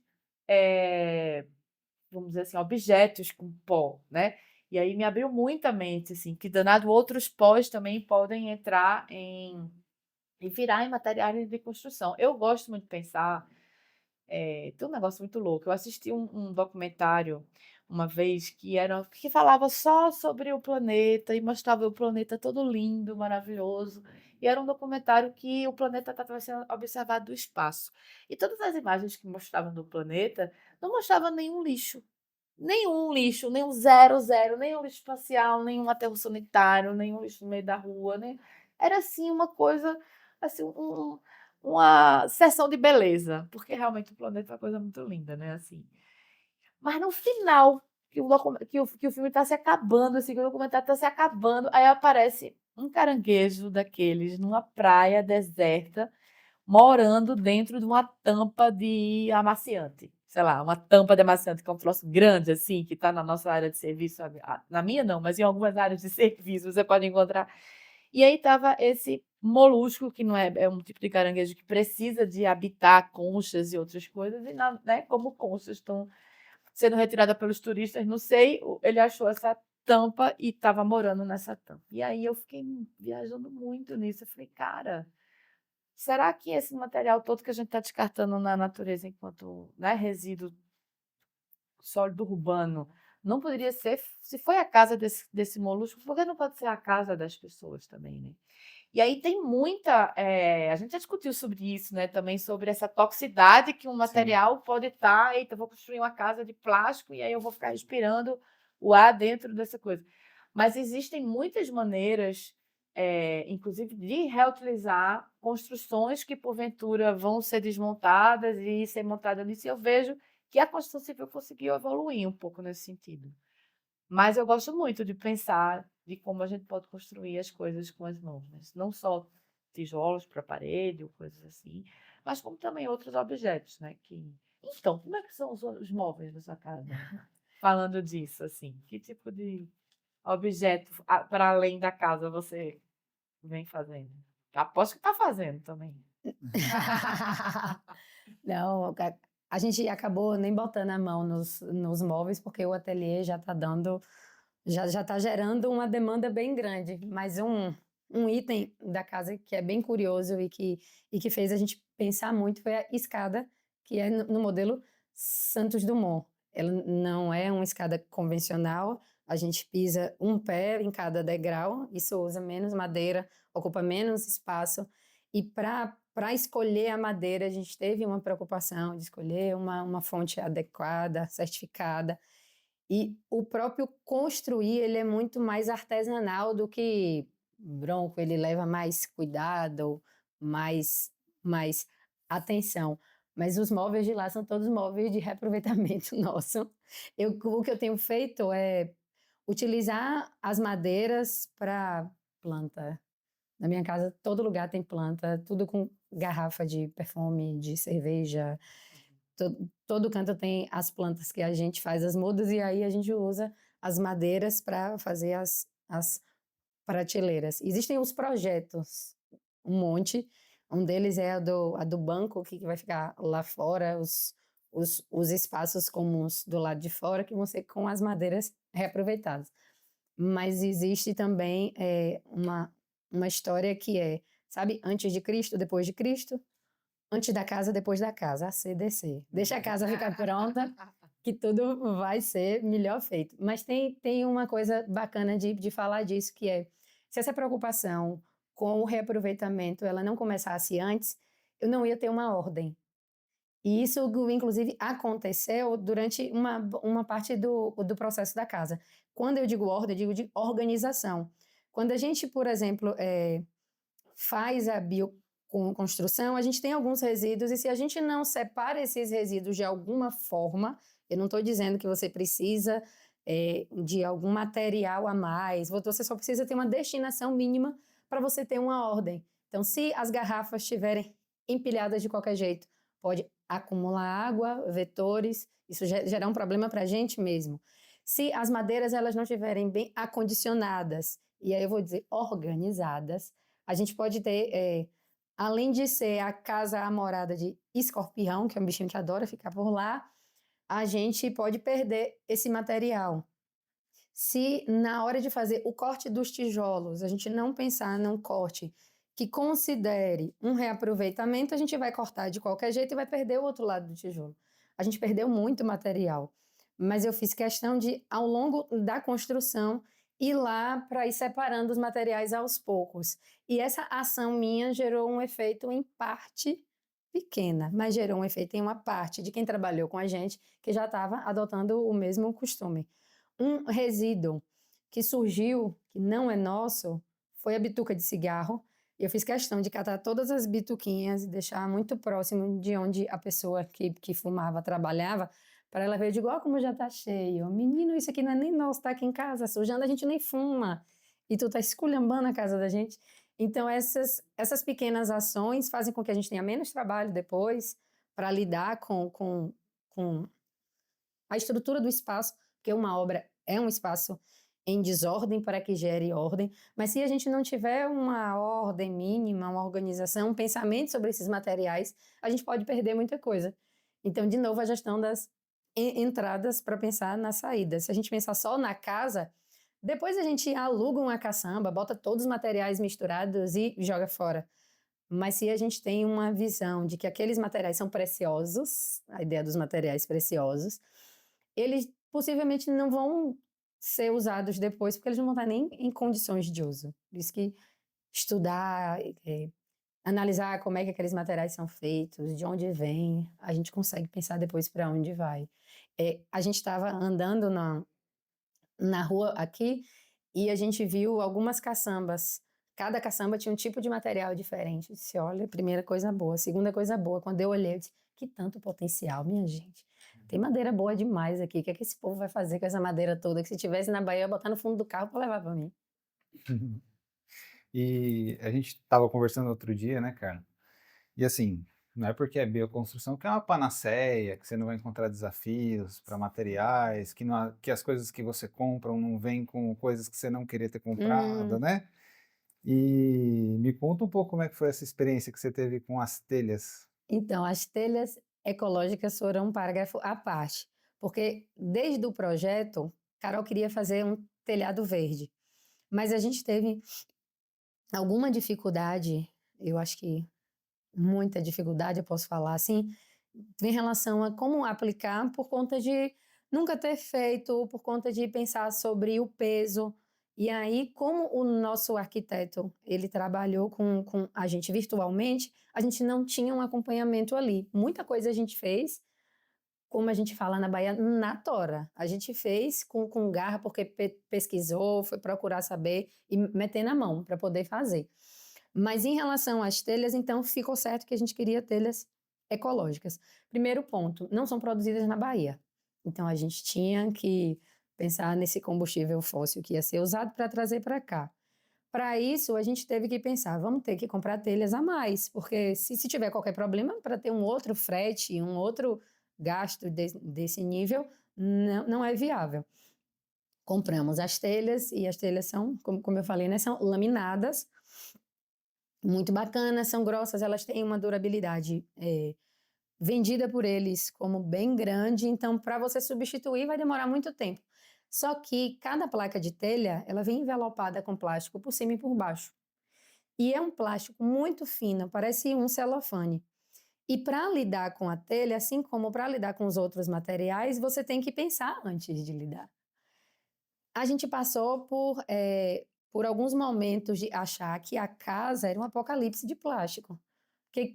vamos dizer assim, objetos com pó, né? E aí me abriu muita mente, assim, que danado outros pós também podem entrar e virar em materiais de construção. Eu gosto muito de pensar, tem um negócio muito louco. Eu assisti um documentário uma vez que falava só sobre o planeta e mostrava o planeta todo lindo, maravilhoso. E era um documentário que o planeta estava sendo observado do espaço. E todas as imagens que mostravam do planeta não mostravam nenhum lixo. Nenhum lixo, nenhum zero, zero, nenhum lixo espacial, nenhum aterro sanitário, nenhum lixo no meio da rua, nem... Era assim uma coisa, assim, uma sessão de beleza, porque realmente o planeta é uma coisa muito linda, né? Assim. Mas no final, que o filme está se acabando, assim, que o documentário está se acabando, aí aparece um caranguejo daqueles numa praia deserta, morando dentro de uma tampa de amaciante. Sei lá, uma tampa de amaciante, que é um troço grande, assim, que está na nossa área de serviço. Na minha não, mas em algumas áreas de serviço você pode encontrar. E aí estava esse molusco, que não é um tipo de caranguejo que precisa de habitar conchas e outras coisas, e né, como conchas estão sendo retiradas pelos turistas, não sei, ele achou essa tampa e estava morando nessa tampa. E aí eu fiquei viajando muito nisso. Eu falei, cara, será que esse material todo que a gente está descartando na natureza enquanto, né, resíduo sólido urbano não poderia ser, se foi a casa desse molusco, por que não pode ser a casa das pessoas também, né? E aí tem muita, a gente já discutiu sobre isso, né, também sobre essa toxicidade que um Sim. material pode estar, eita, eu vou construir uma casa de plástico e aí eu vou ficar respirando o ar dentro dessa coisa. Mas existem muitas maneiras, inclusive de reutilizar construções que porventura vão ser desmontadas e ser montadas nisso, e eu vejo que a construção civil conseguiu evoluir um pouco nesse sentido. Mas eu gosto muito de pensar de como a gente pode construir as coisas com as mãos, né? Não só tijolos para parede ou coisas assim, mas como também outros objetos, né? Então, como é que são os móveis da sua casa? Falando disso, assim, que tipo de objeto para além da casa você vem fazendo? Aposto que está fazendo também. Não, a gente acabou nem botando a mão nos móveis, porque o ateliê já está dando, já está gerando uma demanda bem grande. Mas um item da casa que é bem curioso e que fez a gente pensar muito foi a escada, que é no modelo Santos Dumont. Ela não é uma escada convencional, a gente pisa um pé em cada degrau, isso usa menos madeira, ocupa menos espaço. E para escolher a madeira, a gente teve uma preocupação de escolher uma fonte adequada, certificada. E o próprio construir, ele é muito mais artesanal do que bronco, ele leva mais cuidado, mais atenção. Mas os móveis de lá são todos móveis de reaproveitamento nosso. O que eu tenho feito é utilizar as madeiras para planta. Na minha casa, todo lugar tem planta, tudo com garrafa de perfume, de cerveja. Todo canto tem as plantas que a gente faz as mudas e aí a gente usa as madeiras para fazer as prateleiras. Existem os projetos, um monte. Um deles é a do banco, que vai ficar lá fora, os espaços comuns do lado de fora, que vão ser com as madeiras reaproveitadas. Mas existe também uma história que é, sabe, antes de Cristo, depois de Cristo, antes da casa, depois da casa, ACDC. Deixa a casa ficar pronta, que tudo vai ser melhor feito. Mas tem uma coisa bacana de falar disso, que é, se essa preocupação com o reaproveitamento ela não começasse antes, eu não ia ter uma ordem. E isso, inclusive, aconteceu durante uma parte do processo da casa. Quando eu digo ordem, eu digo de organização. Quando a gente, por exemplo, faz a bioconstrução, a gente tem alguns resíduos, e se a gente não separa esses resíduos de alguma forma, eu não estou dizendo que você precisa de algum material a mais, você só precisa ter uma destinação mínima para você ter uma ordem. Então, se as garrafas estiverem empilhadas de qualquer jeito, pode acumular água, vetores, isso gerar um problema para a gente mesmo. Se as madeiras elas não estiverem bem acondicionadas, e aí eu vou dizer organizadas, a gente pode ter, além de ser a casa a morada de escorpião, que é um bichinho que adora ficar por lá, a gente pode perder esse material. Se na hora de fazer o corte dos tijolos, a gente não pensar num corte que considere um reaproveitamento, a gente vai cortar de qualquer jeito e vai perder o outro lado do tijolo. A gente perdeu muito material, mas eu fiz questão de, ao longo da construção, ir lá para ir separando os materiais aos poucos. E essa ação minha gerou um efeito em parte pequena, mas gerou um efeito em uma parte de quem trabalhou com a gente que já estava adotando o mesmo costume. Um resíduo que surgiu, que não é nosso, foi a bituca de cigarro. Eu fiz questão de catar todas as bituquinhas e deixar muito próximo de onde a pessoa que fumava trabalhava, para ela ver, eu digo, ó, como já tá cheio. Menino, isso aqui não é nem nosso, tá aqui em casa, sujando, a gente nem fuma. E tu tá esculhambando a casa da gente. Então, essas pequenas ações fazem com que a gente tenha menos trabalho depois para lidar com a estrutura do espaço, porque uma obra é um espaço em desordem para que gere ordem, mas se a gente não tiver uma ordem mínima, uma organização, um pensamento sobre esses materiais, a gente pode perder muita coisa. Então, de novo, a gestão das entradas para pensar na saída. Se a gente pensar só na casa, depois a gente aluga uma caçamba, bota todos os materiais misturados e joga fora. Mas se a gente tem uma visão de que aqueles materiais são preciosos, a ideia dos materiais preciosos, eles possivelmente não vão ser usados depois, porque eles não vão estar nem em condições de uso. Por isso que estudar, analisar como é que aqueles materiais são feitos, de onde vêm, a gente consegue pensar depois para onde vai. A gente estava andando na rua aqui e a gente viu algumas caçambas. Cada caçamba tinha um tipo de material diferente. Eu disse, olha, primeira coisa boa. Segunda coisa boa, quando eu olhei, eu disse, que tanto potencial, minha gente. Tem madeira boa demais aqui. O que é que esse povo vai fazer com essa madeira toda? Que se tivesse na Bahia, eu ia botar no fundo do carro para levar para mim. E a gente estava conversando outro dia, né, cara? E assim, não é porque é bioconstrução que é uma panaceia, que você não vai encontrar desafios para materiais, que as coisas que você compra não vêm com coisas que você não queria ter comprado, né? E me conta um pouco como é que foi essa experiência que você teve com as telhas. Então, as telhas ecológicas foram um parágrafo à parte, porque desde o projeto, Carol queria fazer um telhado verde, mas a gente teve alguma dificuldade, eu acho que muita dificuldade, eu posso falar assim, em relação a como aplicar por conta de nunca ter feito, por conta de pensar sobre o peso. E aí, como o nosso arquiteto, ele trabalhou com a gente virtualmente, a gente não tinha um acompanhamento ali. Muita coisa a gente fez, como a gente fala na Bahia, na tora. A gente fez com garra, porque pesquisou, foi procurar saber e meter na mão para poder fazer. Mas em relação às telhas, então ficou certo que a gente queria telhas ecológicas. Primeiro ponto, não são produzidas na Bahia. Então a gente tinha que pensar nesse combustível fóssil que ia ser usado para trazer para cá. Para isso, a gente teve que pensar, vamos ter que comprar telhas a mais, porque se tiver qualquer problema, para ter um outro frete, um outro gasto desse nível, não é viável. Compramos as telhas, e as telhas são, como eu falei, né, são laminadas, muito bacanas, são grossas, elas têm uma durabilidade vendida por eles como bem grande, então para você substituir vai demorar muito tempo. Só que cada placa de telha, ela vem envelopada com plástico por cima e por baixo. E é um plástico muito fino, parece um celofane. E para lidar com a telha, assim como para lidar com os outros materiais, você tem que pensar antes de lidar. A gente passou por alguns momentos de achar que a casa era um apocalipse de plástico. Porque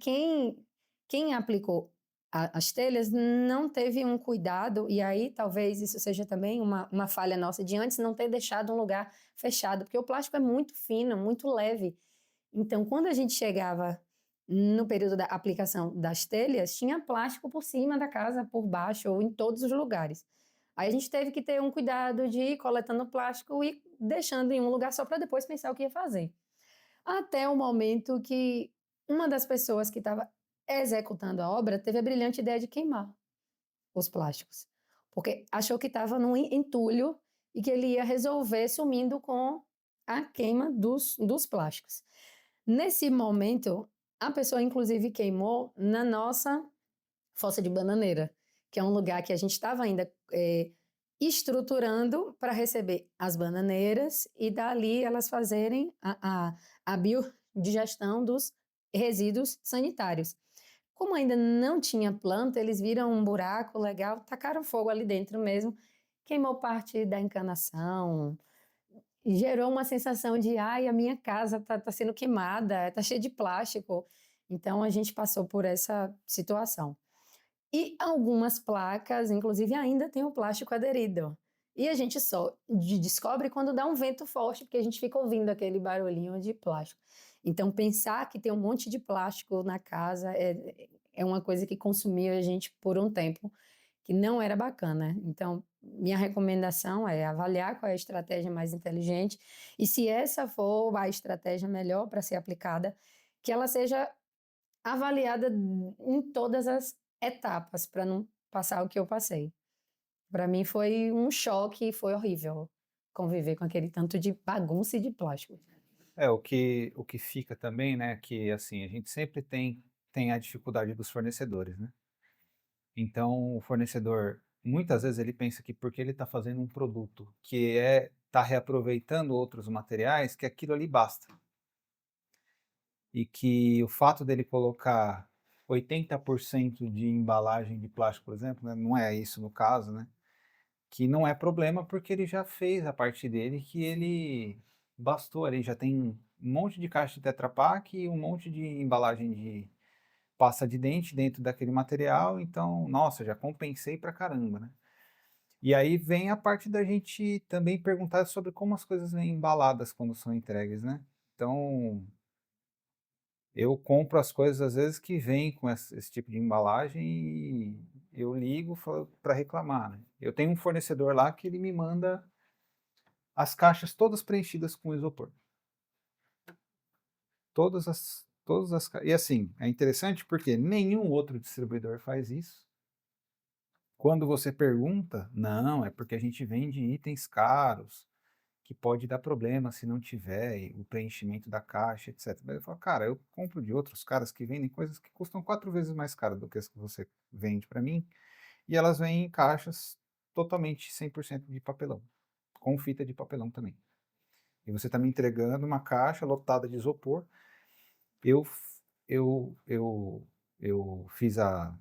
quem aplicou as telhas não teve um cuidado, e aí talvez isso seja também uma falha nossa de antes não ter deixado um lugar fechado, porque o plástico é muito fino, muito leve. Então, quando a gente chegava no período da aplicação das telhas, tinha plástico por cima da casa, por baixo, ou em todos os lugares. Aí a gente teve que ter um cuidado de ir coletando plástico e deixando em um lugar só para depois pensar o que ia fazer. Até o momento que uma das pessoas que estava executando a obra teve a brilhante ideia de queimar os plásticos, porque achou que estava num entulho e que ele ia resolver sumindo com a queima dos plásticos. Nesse momento, a pessoa inclusive queimou na nossa fossa de bananeira, que é um lugar que a gente estava ainda estruturando para receber as bananeiras e dali elas fazerem a biodigestão dos resíduos sanitários. Como ainda não tinha planta, eles viram um buraco legal, tacaram fogo ali dentro mesmo, queimou parte da encanação, e gerou uma sensação de: "Ai, a minha casa tá sendo queimada, tá cheia de plástico". Então a gente passou por essa situação. E algumas placas, inclusive, ainda têm o plástico aderido. E a gente só descobre quando dá um vento forte, porque a gente fica ouvindo aquele barulhinho de plástico. Então pensar que tem um monte de plástico na casa é uma coisa que consumiu a gente por um tempo, que não era bacana. Então, minha recomendação é avaliar qual é a estratégia mais inteligente e se essa for a estratégia melhor para ser aplicada, que ela seja avaliada em todas as etapas, para não passar o que eu passei. Para mim foi um choque e foi horrível conviver com aquele tanto de bagunça e de plástico. O que fica também, né, que assim, a gente sempre tem a dificuldade dos fornecedores, né. Então o fornecedor, muitas vezes ele pensa que porque ele está fazendo um produto que está reaproveitando outros materiais, que aquilo ali basta. E que o fato dele colocar 80% de embalagem de plástico, por exemplo, né, não é isso no caso, né, que não é problema, porque ele já fez a parte dele, que ele bastou ali, já tem um monte de caixa de Tetra Pak e um monte de embalagem de pasta de dente dentro daquele material, então, nossa, já compensei pra caramba, né. E aí vem a parte da gente também perguntar sobre como as coisas vêm embaladas quando são entregues, né. Então, eu compro as coisas às vezes que vêm com esse tipo de embalagem e eu ligo para reclamar, né. Eu tenho um fornecedor lá que ele me manda as caixas todas preenchidas com isopor. Todas as ca e assim, é interessante porque nenhum outro distribuidor faz isso. Quando você pergunta: "Não, é porque a gente vende itens caros, que pode dar problema se não tiver o preenchimento da caixa, etc". Daí eu falo: "Cara, eu compro de outros caras que vendem coisas que custam 4 vezes mais caro do que as que você vende para mim, e elas vêm em caixas totalmente 100% de papelão, com fita de papelão também. E você está me entregando uma caixa lotada de isopor". Eu f eu fiz a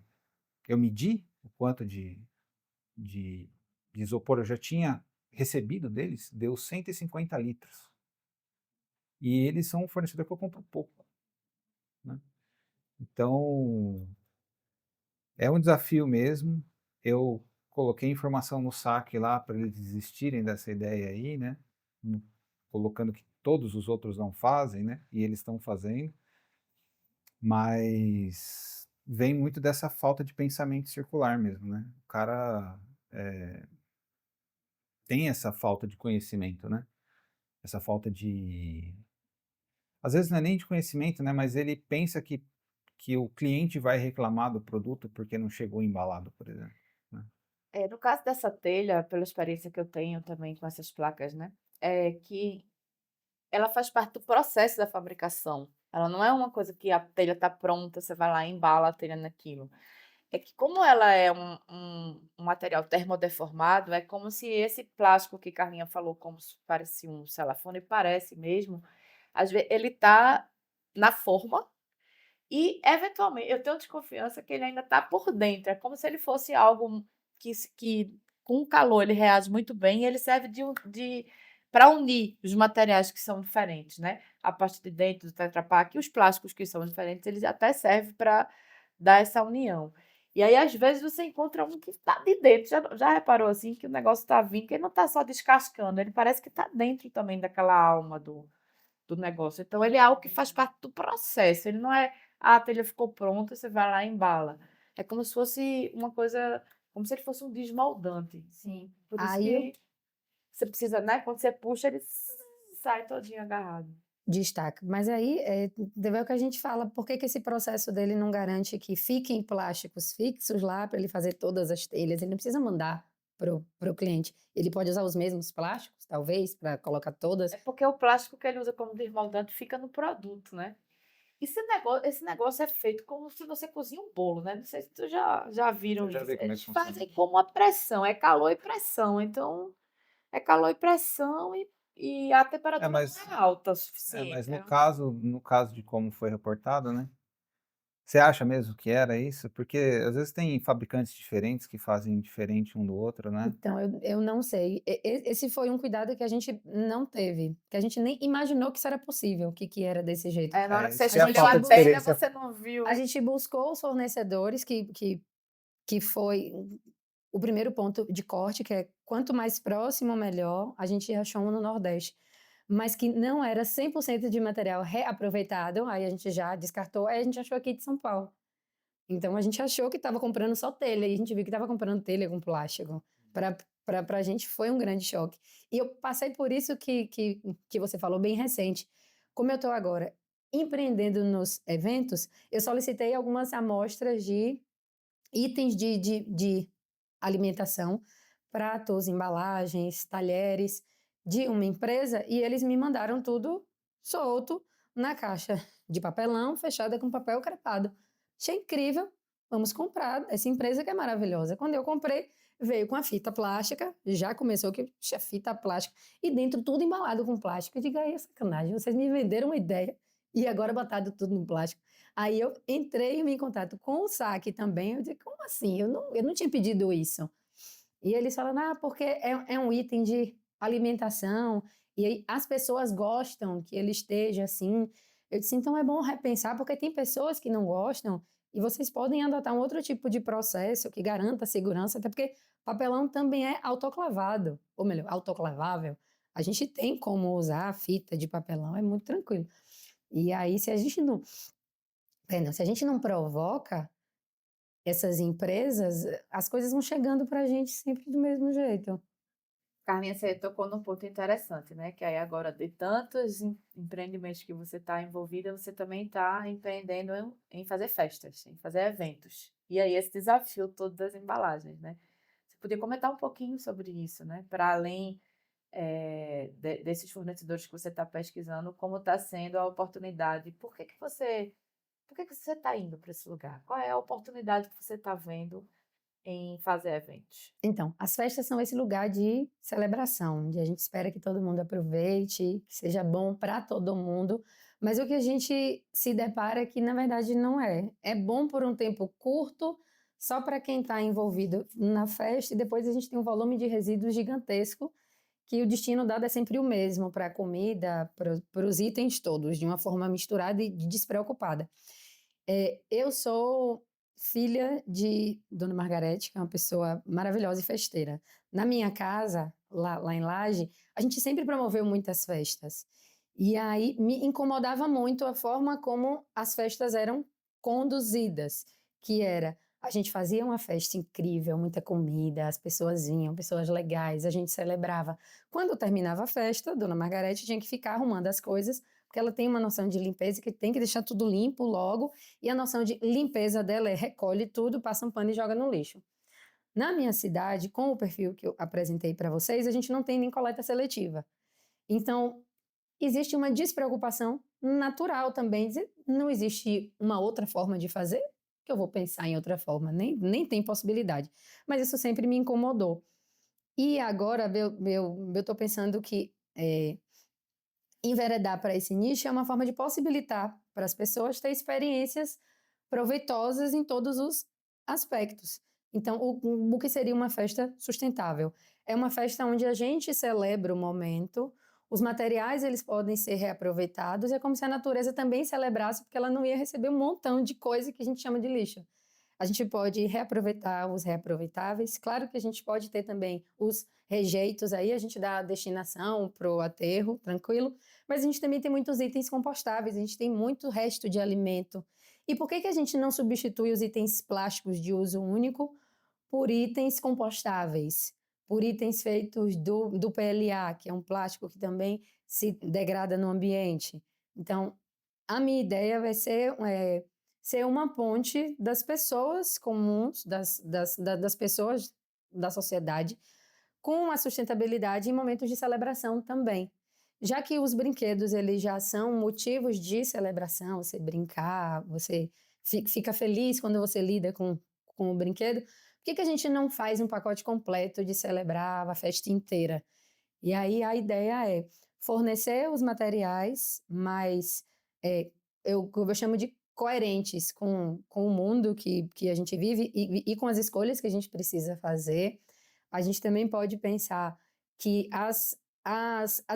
eu medi o quanto de de isopor eu já tinha recebido deles, deu 150 litros. E eles são um fornecedor que eu compro pouco, né. Então, é um desafio mesmo. Eu coloquei informação no saque lá para eles desistirem dessa ideia aí, né, colocando que todos os outros não fazem, né, e eles estão fazendo, mas vem muito dessa falta de pensamento circular mesmo, né. O cara, eh, tem essa falta de conhecimento, né, essa falta de às vezes não é nem de conhecimento, né, mas ele pensa que o cliente vai reclamar do produto porque não chegou embalado, por exemplo, né. No caso dessa telha, pela experiência que eu tenho também com essas placas, né, é que ela faz parte do processo da fabricação. Ela não é uma coisa que a telha está pronta, você vai lá e embala a telha naquilo. É que como ela é um material termodeformado, é como se esse plástico que Carlinha falou, como se parecia um celofane, parece mesmo, às vezes ele está na forma e, eventualmente, eu tenho desconfiança que ele ainda está por dentro, é como se ele fosse algo que com o calor ele reage muito bem e ele serve de para unir os materiais que são diferentes, né, a parte de dentro do Tetra Pak e os plásticos que são diferentes, eles até servem para dar essa união. E aí, às vezes, você encontra um que está de dentro, já reparou, assim, que o negócio está vindo, que ele não está só descascando, ele parece que está dentro também daquela alma do negócio. Então ele é algo que faz parte do processo, ele não é: "Ah, a telha ficou pronta, você vai lá e embala". É como se fosse uma coisa como se ele fosse um desmoldante. Sim. Por isso Aí eu que você precisa, né, quando você puxa, ele sai todinho agarrado. destaca. Mas aí, deve o que a gente fala, por que que esse processo dele não garante que fiquem plásticos fixos lá para ele fazer todas as telhas? Ele não precisa mandar para o cliente. Ele pode usar os mesmos plásticos, talvez, para colocar todas? É porque o plástico que ele usa como desmoldante fica no produto, né. Esse negócio é feito como se você cozinha um bolo, né? Não sei se tu já viram Eu já isso. vi como é que Eles funciona. fazem como uma pressão, é calor e pressão. Então, é calor e pressão e a É, temperatura não mas, é alta o mas suficiente. no caso de como foi reportado, né? Você acha mesmo que era isso? Porque às vezes tem fabricantes diferentes que fazem diferente um do outro, né? Então, eu não sei. Esse foi um cuidado que a gente não teve, que a gente nem imaginou que isso era possível, que era desse jeito. É, na hora que você Isso é a escolheu a falta de telha, experiência. você não A viu. gente buscou os fornecedores que foi o primeiro ponto de corte, que é quanto mais próximo, melhor. A gente achou um no Nordeste, mas que não era 100% de material reaproveitado, aí a gente já descartou, aí a gente achou aqui de São Paulo. Então a gente achou que estava comprando só telha, e a gente viu que estava comprando telha com plástico. Para a gente foi um grande choque. E eu passei por isso que você falou bem recente. Como eu estou agora empreendendo nos eventos, eu solicitei algumas amostras de itens de alimentação, pratos, embalagens, talheres de uma empresa e eles me mandaram tudo solto na caixa de papelão, fechada com papel crepado. Achei incrível, vamos comprar essa empresa que é maravilhosa. Quando eu comprei, veio com a fita plástica, já começou que tinha fita plástica, e dentro tudo embalado com plástico. Eu digo, aí é sacanagem, vocês me venderam uma ideia e agora botaram tudo no plástico. Aí eu entrei em contato com o saque também, eu disse, como assim? Eu não tinha pedido isso. E eles falam, porque é um item de alimentação, e aí as pessoas gostam que ele esteja assim. Eu disse, então é bom repensar, porque tem pessoas que não gostam, e vocês podem adotar um outro tipo de processo que garanta a segurança, até porque papelão também é autoclavado, ou melhor, autoclavável. A gente tem como usar a fita de papelão, é muito tranquilo. E aí, se a gente não provoca essas empresas, as coisas vão chegando para a gente sempre do mesmo jeito. Carlinha, você tocou num ponto interessante, né? Que aí agora, de tantos empreendimentos que você está envolvida, você também está empreendendo em fazer festas, em fazer eventos. E aí esse desafio todo das embalagens, né? Você podia comentar um pouquinho sobre isso, né? Para além desses fornecedores que você está pesquisando, como está sendo a oportunidade? Por que que você está indo para esse lugar? Qual é a oportunidade que você está vendo em fazer eventos? Então, as festas são esse lugar de celebração, onde a gente espera que todo mundo aproveite, que seja bom para todo mundo, mas o que a gente se depara é que, na verdade, não é. É bom por um tempo curto, só para quem está envolvido na festa, e depois a gente tem um volume de resíduos gigantesco, que o destino dado é sempre o mesmo para a comida, para os itens todos, de uma forma misturada e despreocupada. Eu sou filha de Dona Margarete, que é uma pessoa maravilhosa e festeira. Na minha casa, lá em Laje, a gente sempre promoveu muitas festas. E aí me incomodava muito a forma como as festas eram conduzidas, que era a gente fazia uma festa incrível, muita comida, as pessoas vinham, pessoas legais, a gente celebrava. Quando terminava a festa, Dona Margarete tinha que ficar arrumando as coisas, porque ela tem uma noção de limpeza que tem que deixar tudo limpo logo, e a noção de limpeza dela é recolhe tudo, passa um pano e joga no lixo. Na minha cidade, com o perfil que eu apresentei para vocês, a gente não tem nem coleta seletiva. Então, existe uma despreocupação natural também. Não existe uma outra forma de fazer, que eu vou pensar em outra forma, nem tem possibilidade. Mas isso sempre me incomodou. E agora eu estou pensando que enveredar para esse nicho é uma forma de possibilitar para as pessoas ter experiências proveitosas em todos os aspectos. Então, o que seria uma festa sustentável? É uma festa onde a gente celebra o momento, os materiais eles podem ser reaproveitados, é como se a natureza também celebrasse, porque ela não ia receber um montão de coisa que a gente chama de lixo. A gente pode reaproveitar os reaproveitáveis. Claro que a gente pode ter também os rejeitos aí, a gente dá a destinação para o aterro, tranquilo. Mas a gente também tem muitos itens compostáveis, a gente tem muito resto de alimento. E por que a gente não substitui os itens plásticos de uso único por itens compostáveis? Por itens feitos do PLA, que é um plástico que também se degrada no ambiente. Então, a minha ideia vai ser uma ponte das pessoas comuns, das pessoas da sociedade, com a sustentabilidade em momentos de celebração também. já que os brinquedos eles já são motivos de celebração, você brincar, você fica feliz quando você lida com o brinquedo, por que que a gente não faz um pacote completo de celebrar a festa inteira? E aí a ideia é fornecer os materiais, mas eu chamo de coerentes com o mundo que a gente vive e com as escolhas que a gente precisa fazer. A gente também pode pensar que as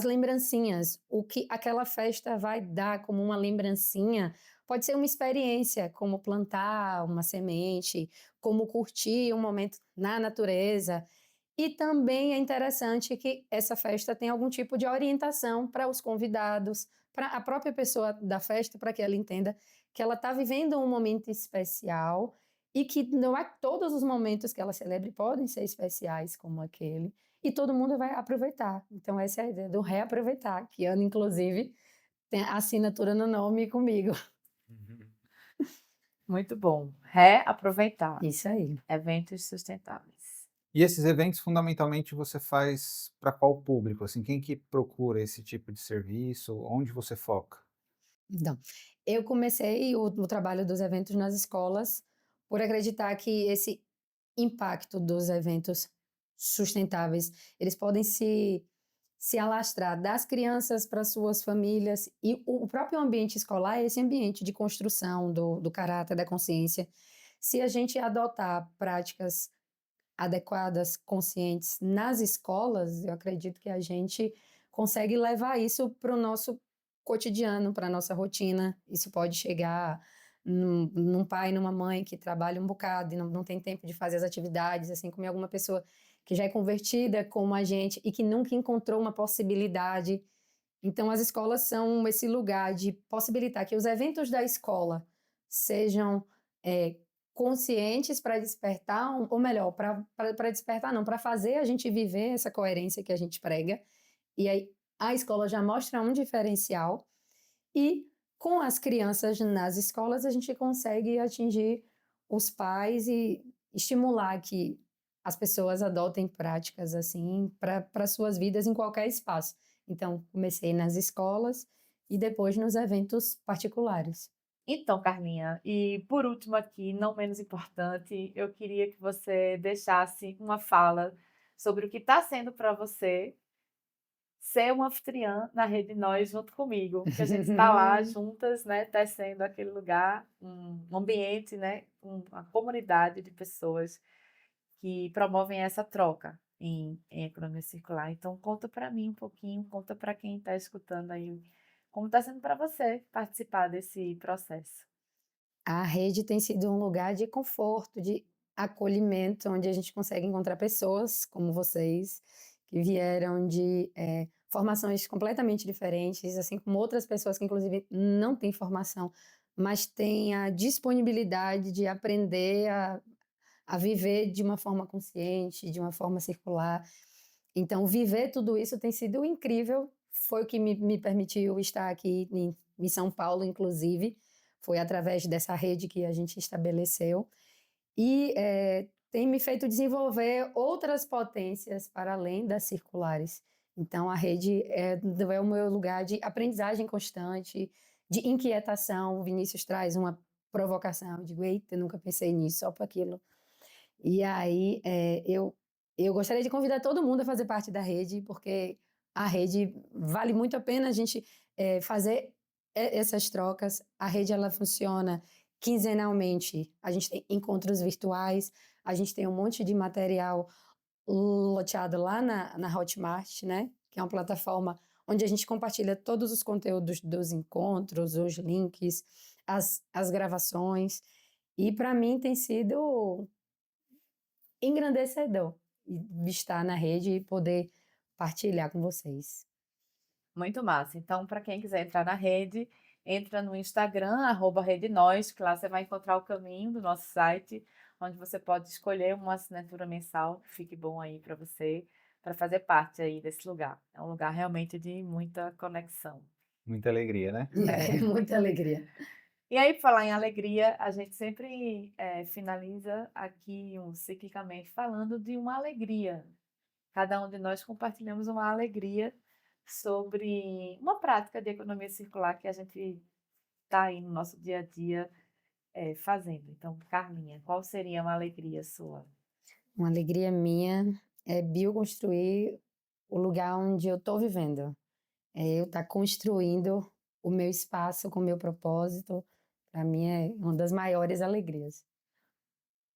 lembrancinhas, o que aquela festa vai dar como uma lembrancinha, pode ser uma experiência, como plantar uma semente, como curtir um momento na natureza. E também é interessante que essa festa tenha algum tipo de orientação para os convidados, para a própria pessoa da festa, para que ela entenda que ela está vivendo um momento especial e que não é todos os momentos que ela celebre podem ser especiais como aquele, e todo mundo vai aproveitar. Então essa é a ideia do reaproveitar, que Ana, inclusive, tem a assinatura no nome comigo. Muito bom. Reaproveitar. Isso aí. Eventos sustentáveis. E esses eventos, fundamentalmente, você faz para qual público? Assim, quem que procura esse tipo de serviço? Onde você foca? Então, eu comecei o trabalho dos eventos nas escolas por acreditar que esse impacto dos eventos sustentáveis, eles podem se alastrar das crianças para suas famílias e o próprio ambiente escolar é esse ambiente de construção do caráter, da consciência. Se a gente adotar práticas adequadas, conscientes nas escolas, eu acredito que a gente consegue levar isso para o nosso cotidiano, para a nossa rotina. Isso pode chegar num pai, numa mãe que trabalha um bocado e não tem tempo de fazer as atividades, assim como em alguma pessoa que já é convertida como a gente e que nunca encontrou uma possibilidade. Então, as escolas são esse lugar de possibilitar que os eventos da escola sejam conscientes para despertar, ou melhor, para despertar, não, para fazer a gente viver essa coerência que a gente prega. E aí a escola já mostra um diferencial, e com as crianças nas escolas a gente consegue atingir os pais e estimular que as pessoas adotem práticas assim para suas vidas em qualquer espaço. Então, comecei nas escolas e depois nos eventos particulares. Então, Carlinha, e por último aqui, não menos importante, eu queria que você deixasse uma fala sobre o que está sendo para você ser uma anfitriã na Rede Nós junto comigo, que a gente está lá juntas, né, tecendo aquele lugar, um ambiente, né, uma comunidade de pessoas que promovem essa troca em economia circular. Então, conta para mim um pouquinho, conta para quem está escutando aí, como está sendo para você participar desse processo. A rede tem sido um lugar de conforto, de acolhimento, onde a gente consegue encontrar pessoas como vocês, que vieram de formações completamente diferentes, assim como outras pessoas que, inclusive, não têm formação, mas têm a disponibilidade de aprender a viver de uma forma consciente, de uma forma circular. Então, viver tudo isso tem sido incrível. Foi o que me permitiu estar aqui em São Paulo, inclusive. Foi através dessa rede que a gente estabeleceu. E tem me feito desenvolver outras potências para além das circulares. Então, a rede é o meu lugar de aprendizagem constante, de inquietação. O Vinícius traz uma provocação. Eu digo, eita, eu nunca pensei nisso, só para aquilo. E aí, eu gostaria de convidar todo mundo a fazer parte da rede, porque a rede vale muito a pena a gente fazer essas trocas. A rede ela funciona quinzenalmente. A gente tem encontros virtuais, a gente tem um monte de material loteado lá na Hotmart, né? Que é uma plataforma onde a gente compartilha todos os conteúdos dos encontros, os links, as gravações. E para mim tem sido engrandecedor e estar na rede e poder partilhar com vocês. Muito massa. Então, para quem quiser entrar na rede, entra no Instagram, @redenós, que lá você vai encontrar o caminho do nosso site, onde você pode escolher uma assinatura mensal, que fique bom aí para você, para fazer parte aí desse lugar. É um lugar realmente de muita conexão. Muita alegria, né? Muita alegria. E aí, falar em alegria, a gente sempre finaliza aqui ciclicamente falando de uma alegria. Cada um de nós compartilhamos uma alegria sobre uma prática de economia circular que a gente está aí no nosso dia a dia fazendo. Então, Carlinha, qual seria uma alegria sua? Uma alegria minha é bioconstruir o lugar onde eu estou vivendo. É eu estar construindo o meu espaço com o meu propósito. Para mim é uma das maiores alegrias.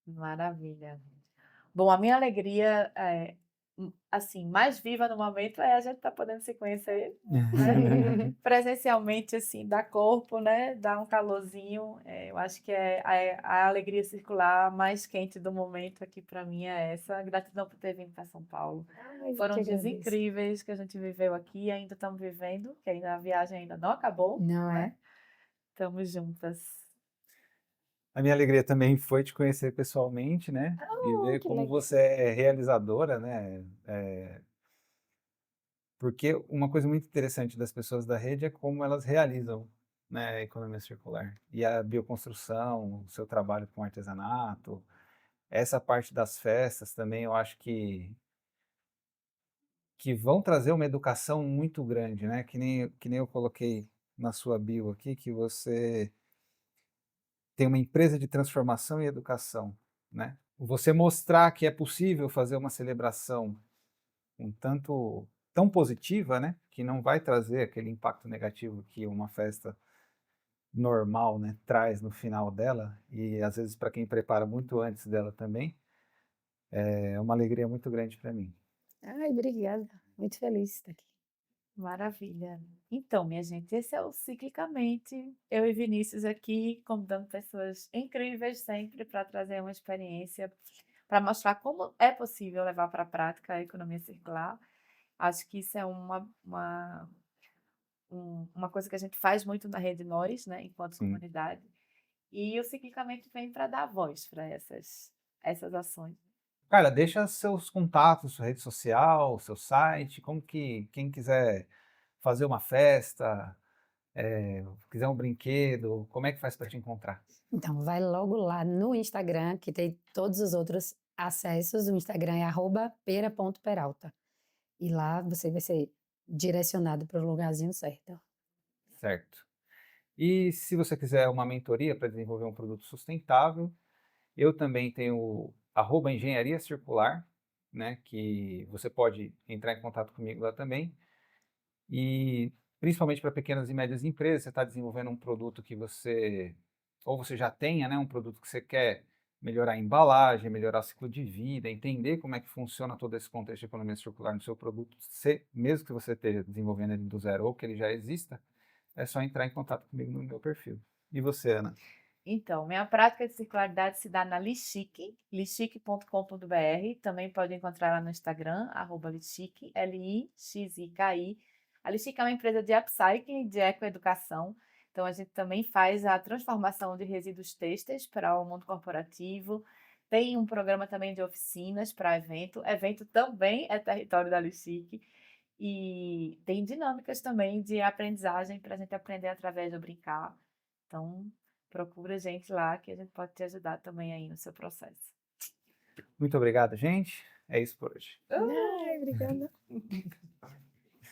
Maravilha. Bom, a minha alegria, assim, mais viva no momento é a gente estar podendo se conhecer, né? Presencialmente, assim, dar corpo, né? Dar um calorzinho. Eu acho que é a alegria circular mais quente do momento aqui para mim é essa. Gratidão por ter vindo para São Paulo. Ai, eu Foram que dias agradeço. incríveis que a gente viveu aqui, ainda estamos vivendo, que ainda a viagem ainda não acabou, Não né? é? Estamos juntas. A minha alegria também foi te conhecer pessoalmente, né? E Oh, ver que como legal. você é realizadora, né? Porque uma coisa muito interessante das pessoas da rede é como elas realizam, né, a economia circular. E a bioconstrução, o seu trabalho com artesanato, essa parte das festas também eu acho que vão trazer uma educação muito grande, né? Que nem eu coloquei na sua bio aqui, que você tem uma empresa de transformação e educação, né? Você mostrar que é possível fazer uma celebração um tanto tão positiva, né? Que não vai trazer aquele impacto negativo que uma festa normal, né, traz no final dela, e às vezes para quem prepara muito antes dela também, é uma alegria muito grande para mim. Ai, obrigada. Muito feliz de estar aqui. Maravilha. Então, minha gente, esse é o Ciclicamente. Eu e Vinícius aqui convidando pessoas incríveis sempre para trazer uma experiência, para mostrar como é possível levar para a prática a economia circular. Acho que isso é uma coisa que a gente faz muito na Rede Nós, né, enquanto Sim. comunidade. E o Ciclicamente vem para dar voz para essas ações. Carla, deixa seus contatos, sua rede social, seu site, como que quem quiser fazer uma festa, quiser um brinquedo, como é que faz para te encontrar? Então, vai logo lá no Instagram, que tem todos os outros acessos. O Instagram é @pera.peralta. E lá você vai ser direcionado para o lugarzinho certo. Certo. E se você quiser uma mentoria para desenvolver um produto sustentável, eu também tenho o @engenharia circular, né, que você pode entrar em contato comigo lá também. E principalmente para pequenas e médias empresas, você está desenvolvendo um produto que ou você já tenha, né, um produto que você quer melhorar a embalagem, melhorar o ciclo de vida, entender como é que funciona todo esse contexto de economia circular no seu produto, mesmo que você esteja desenvolvendo ele do zero ou que ele já exista, é só entrar em contato comigo no meu perfil. E você, Ana? Então, minha prática de circularidade se dá na Lichique, lichique.com.br. Também pode encontrar lá no Instagram, @lichique, Lixiki. A Lichique é uma empresa de upcycling, de ecoeducação. Então, a gente também faz a transformação de resíduos têxteis para o mundo corporativo. Tem um programa também de oficinas para evento. Evento também é território da Lichique. E tem dinâmicas também de aprendizagem para a gente aprender através do brincar. Então, procura a gente lá que a gente pode te ajudar também aí no seu processo. Muito obrigado, gente. É isso por hoje. Ai, obrigada.